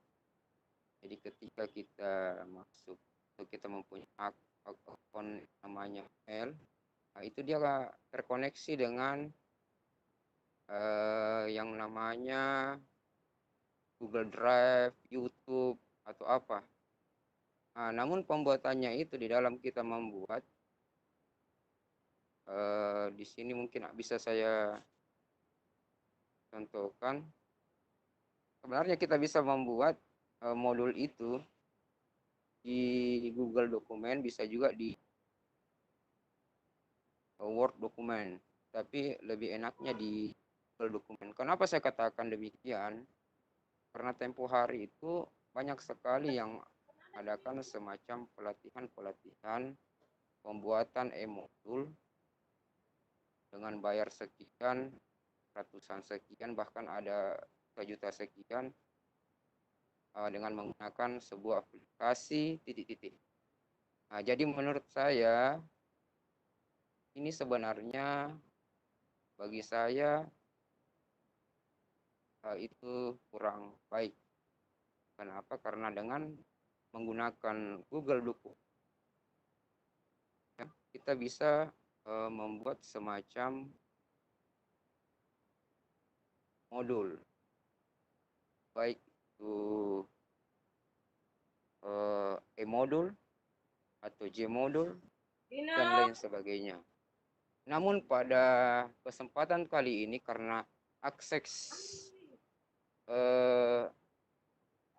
Jadi ketika kita masuk atau kita mempunyai akun namanya mail, itu dia terkoneksi dengan yang namanya Google Drive, YouTube atau apa. Namun pembuatannya itu di dalam kita membuat di sini mungkin bisa saya contohkan. Sebenarnya kita bisa membuat modul itu di Google Dokumen, bisa juga di Word dokumen, tapi lebih enaknya di Google Dokumen. Kenapa saya katakan demikian? Karena tempo hari itu banyak sekali yang adakan semacam pelatihan pembuatan e-modul dengan bayar sekian, ratusan sekian, bahkan ada 1 juta sekian, dengan menggunakan sebuah aplikasi titik-titik. Jadi menurut saya ini sebenarnya bagi saya itu kurang baik. Kenapa? Karena dengan menggunakan Google Docs kita bisa membuat semacam modul, baik itu e-modul atau J-modul dan lain sebagainya. Namun pada kesempatan kali ini karena akses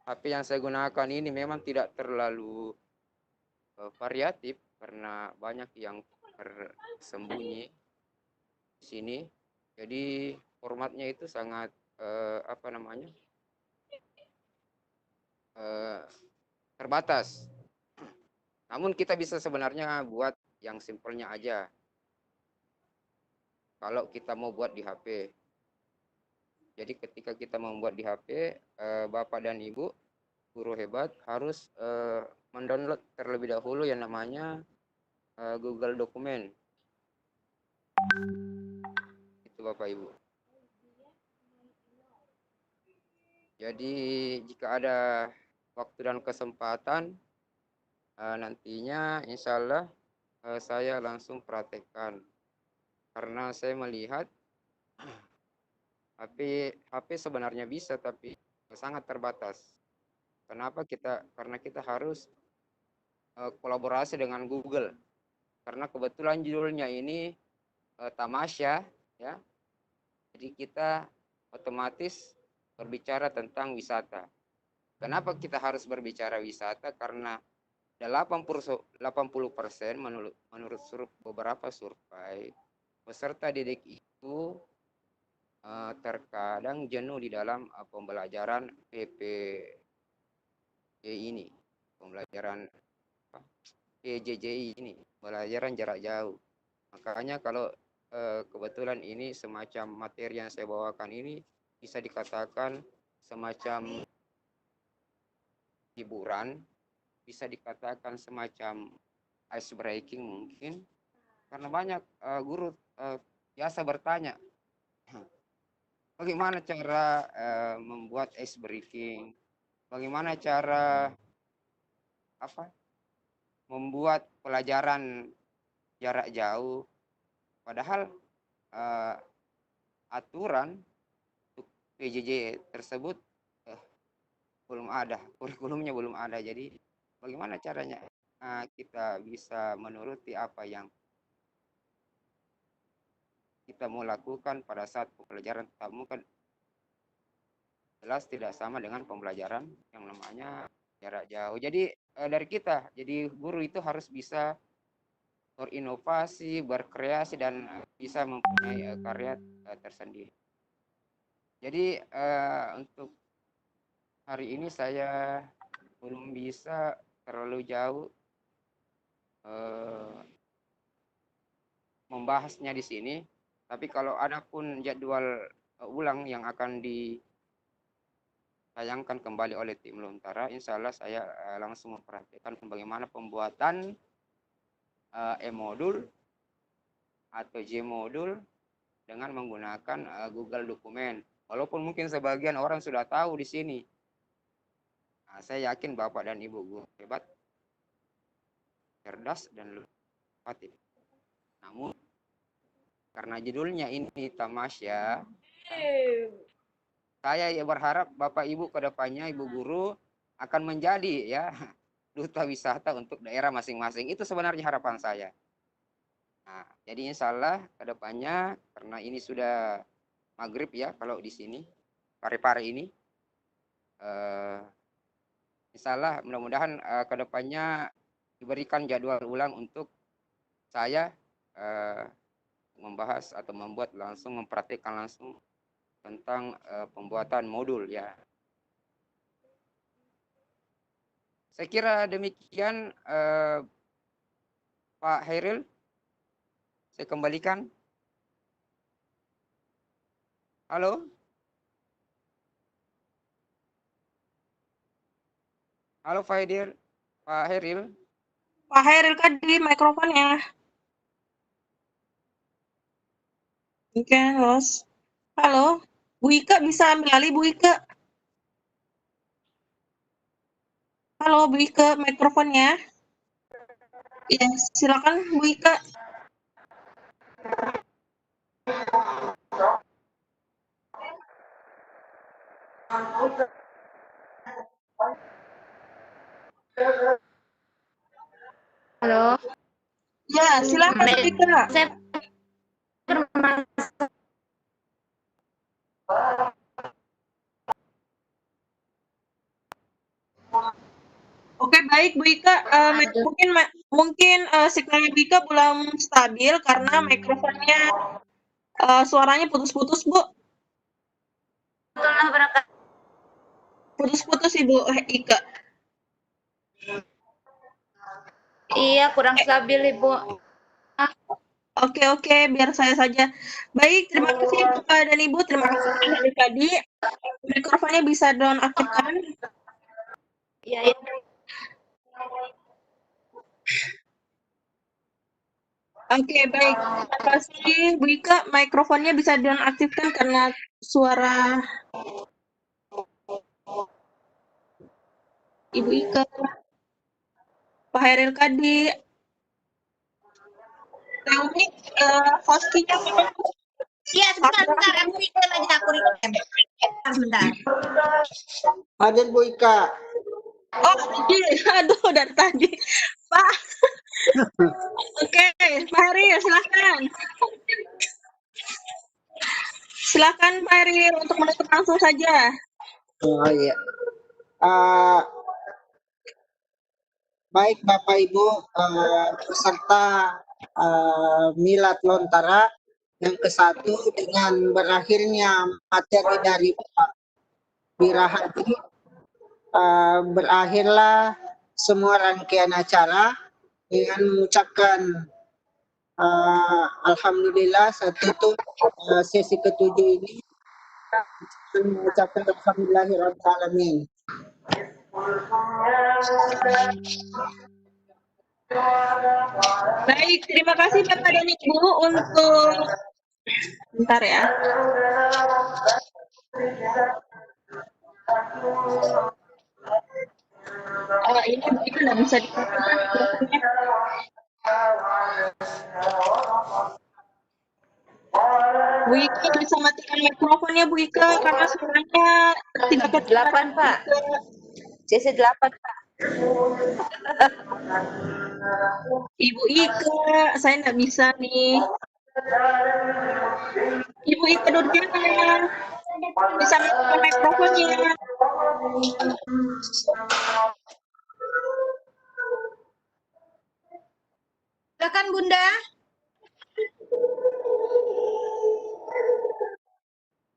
HP yang saya gunakan ini memang tidak terlalu variatif, karena banyak yang tersembunyi di sini. Jadi formatnya itu sangat apa namanya, terbatas. Namun kita bisa sebenarnya buat yang simpelnya aja kalau kita mau buat di HP. Jadi ketika kita membuat di HP, Bapak dan Ibu guru hebat harus mendownload terlebih dahulu yang namanya Google Dokumen. Itu Bapak Ibu. Jadi jika ada waktu dan kesempatan, nantinya insya Allah saya langsung praktekkan. Karena saya melihat HP sebenarnya bisa, tapi sangat terbatas. Kenapa karena kita harus kolaborasi dengan Google. Karena kebetulan judulnya ini tamasya, ya. Jadi kita otomatis berbicara tentang wisata. Kenapa kita harus berbicara wisata? Karena 80% menurut beberapa survei peserta didik itu terkadang jenuh di dalam pembelajaran ini, pembelajaran PJJ ini, pembelajaran jarak jauh. Makanya kalau kebetulan ini semacam materi yang saya bawakan ini bisa dikatakan semacam hiburan, bisa dikatakan semacam ice breaking mungkin, karena banyak guru biasa bertanya, bagaimana cara membuat ice breaking, bagaimana cara membuat pelajaran jarak jauh, padahal aturan untuk PJJ tersebut belum ada, kurikulumnya belum ada. Jadi bagaimana caranya kita bisa menuruti apa yang kita mau lakukan pada saat pembelajaran tatap muka, jelas tidak sama dengan pembelajaran yang namanya jarak jauh. Jadi dari kita, jadi guru itu harus bisa berinovasi, berkreasi, dan bisa mempunyai karya tersendiri. Jadi untuk hari ini saya belum bisa terlalu jauh membahasnya di sini. Tapi kalau ada pun jadwal ulang yang akan ditayangkan kembali oleh tim Lontara, insya Allah saya langsung memperhatikan bagaimana pembuatan e-modul atau J-modul dengan menggunakan Google Dokumen. Walaupun mungkin sebagian orang sudah tahu di sini. Nah, saya yakin Bapak dan Ibu guru hebat, cerdas, dan kreatif. Namun karena judulnya ini tamasya, saya berharap Bapak Ibu kedepannya, Ibu guru akan menjadi ya duta wisata untuk daerah masing-masing. Itu sebenarnya harapan saya. Nah, jadi insya Allah kedepannya, karena ini sudah maghrib ya kalau di sini, pare-pare ini, insya Allah mudah-mudahan kedepannya diberikan jadwal ulang untuk saya membahas atau mempraktikkan langsung tentang pembuatan modul ya. Saya kira demikian Pak Hairil. Saya kembalikan. Halo? Halo Pak Hairil. Pak Hairil. Pak Hairil kan di mikrofonnya. Oke, Los. Halo, Bu Ika bisa ambil alih, Bu Ika. Halo, Bu Ika, mikrofonnya. Ya, silakan Bu Ika. Halo. Ya, silakan Bu Ika. Oke, baik Bu Ika. Mungkin signalnya Bu Ika belum stabil karena mikrofonnya suaranya putus-putus, Bu. Putus-putus Ibu Ika. Iya, kurang stabil Ibu. Oke, biar saya saja. Baik, terima kasih Bapak dan Ibu. Terima kasih dari tadi. Mikrofonnya bisa nonaktifkan. Iya. Oke, baik. Terima kasih Bu Ika. Mikrofonnya bisa dinonaktifkan karena suara Ibu Ika. Pak Hairil Kadi. Naomi, hostnya Iya, sebentar, aku reclaim aja, aku reclaim. sebentar. Hadir Bu Ika. Oh, aduh dari tadi. Pak. Oke, Pak Heri, silakan. Silakan Pak Heri untuk menutup langsung saja. Oh iya. Baik Bapak Ibu peserta Milad Lontara yang ke-1 dengan berakhirnya materi dari Pak Wirahadi, berakhirlah semua rangkaian acara dengan mengucapkan alhamdulillah saya tutup sesi ke-7 ini mengucapkan alhamdulillahirabbil alamin. Baik, terima kasih Bapak dan Ibu untuk bentar ya. Ini begitu nggak bisa dikatakan mikrofonnya. Bu Ika bisa matikan mikrofonnya Bu Ika karena suaranya tidak kedengaran. 8 Pak. CC 8 Pak. Ibu Ika, saya nggak bisa nih. Ibu Ika Nurjana, bisa matikan mikrofonnya. Silakan Bunda.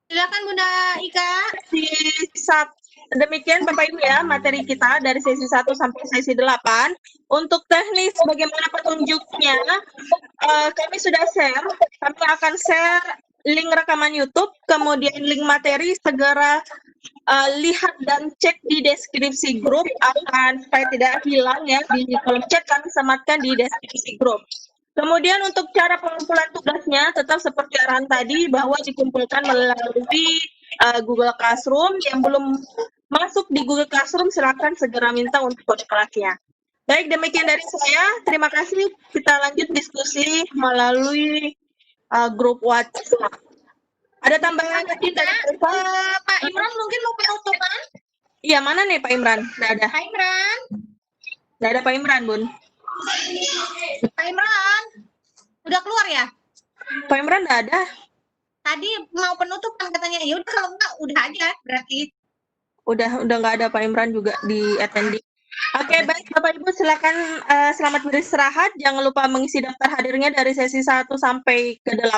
Silakan Bunda Ika. Demikian Bapak Ibu ya materi kita dari sesi 1 sampai sesi 8. Untuk teknis bagaimana petunjuknya, kami sudah share. Kami akan share link rekaman YouTube, kemudian link materi segera lihat dan cek di deskripsi grup akan supaya tidak hilang ya di kolom chat kami sematkan di deskripsi grup. Kemudian untuk cara pengumpulan tugasnya tetap seperti arahan tadi bahwa dikumpulkan melalui Google Classroom. Yang belum masuk di Google Classroom silakan segera minta untuk kode kelasnya. Baik, demikian dari saya. Terima kasih. Kita lanjut diskusi melalui grup WhatsApp. Ada tambahan lagi dari Pak Imran mungkin mau penutupan? Iya, mana nih Pak Imran? Nggak ada. Pak Imran. Nggak ada Pak Imran, Bun. Pak Imran. Udah keluar ya? Pak Imran nggak ada. Tadi mau penutupan katanya. Ya udah kalau enggak udah aja berarti. Udah nggak ada Pak Imran juga di attending. Oke, baik Bapak Ibu silakan selamat beristirahat. Jangan lupa mengisi daftar hadirnya dari sesi 1 sampai ke 8.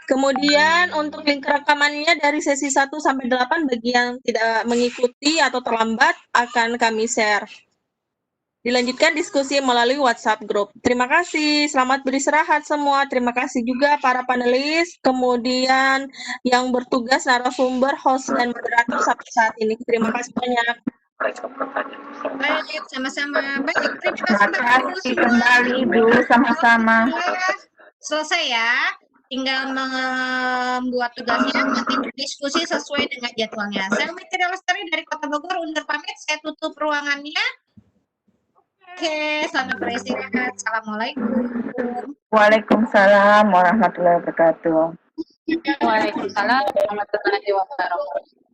Kemudian untuk link rekamannya dari sesi 1 sampai 8 bagi yang tidak mengikuti atau terlambat akan kami share. Dilanjutkan diskusi melalui WhatsApp Group. Terima kasih, selamat beristirahat semua. Terima kasih juga para panelis, kemudian yang bertugas narasumber, host, dan moderator sampai saat ini. Terima kasih banyak. Baik, sama-sama. Baik, Terima kasih kembali Ibu, sama-sama. Selesai ya. Tinggal membuat tugasnya, nanti berdiskusi sesuai dengan jadwalnya. Saya Material Lestari dari Kota Bogor undur pamit. Saya tutup ruangannya. Oke, selamat beristirahat. Assalamualaikum. Waalaikumsalam warahmatullahi wabarakatuh. Waalaikumsalam warahmatullahi wabarakatuh.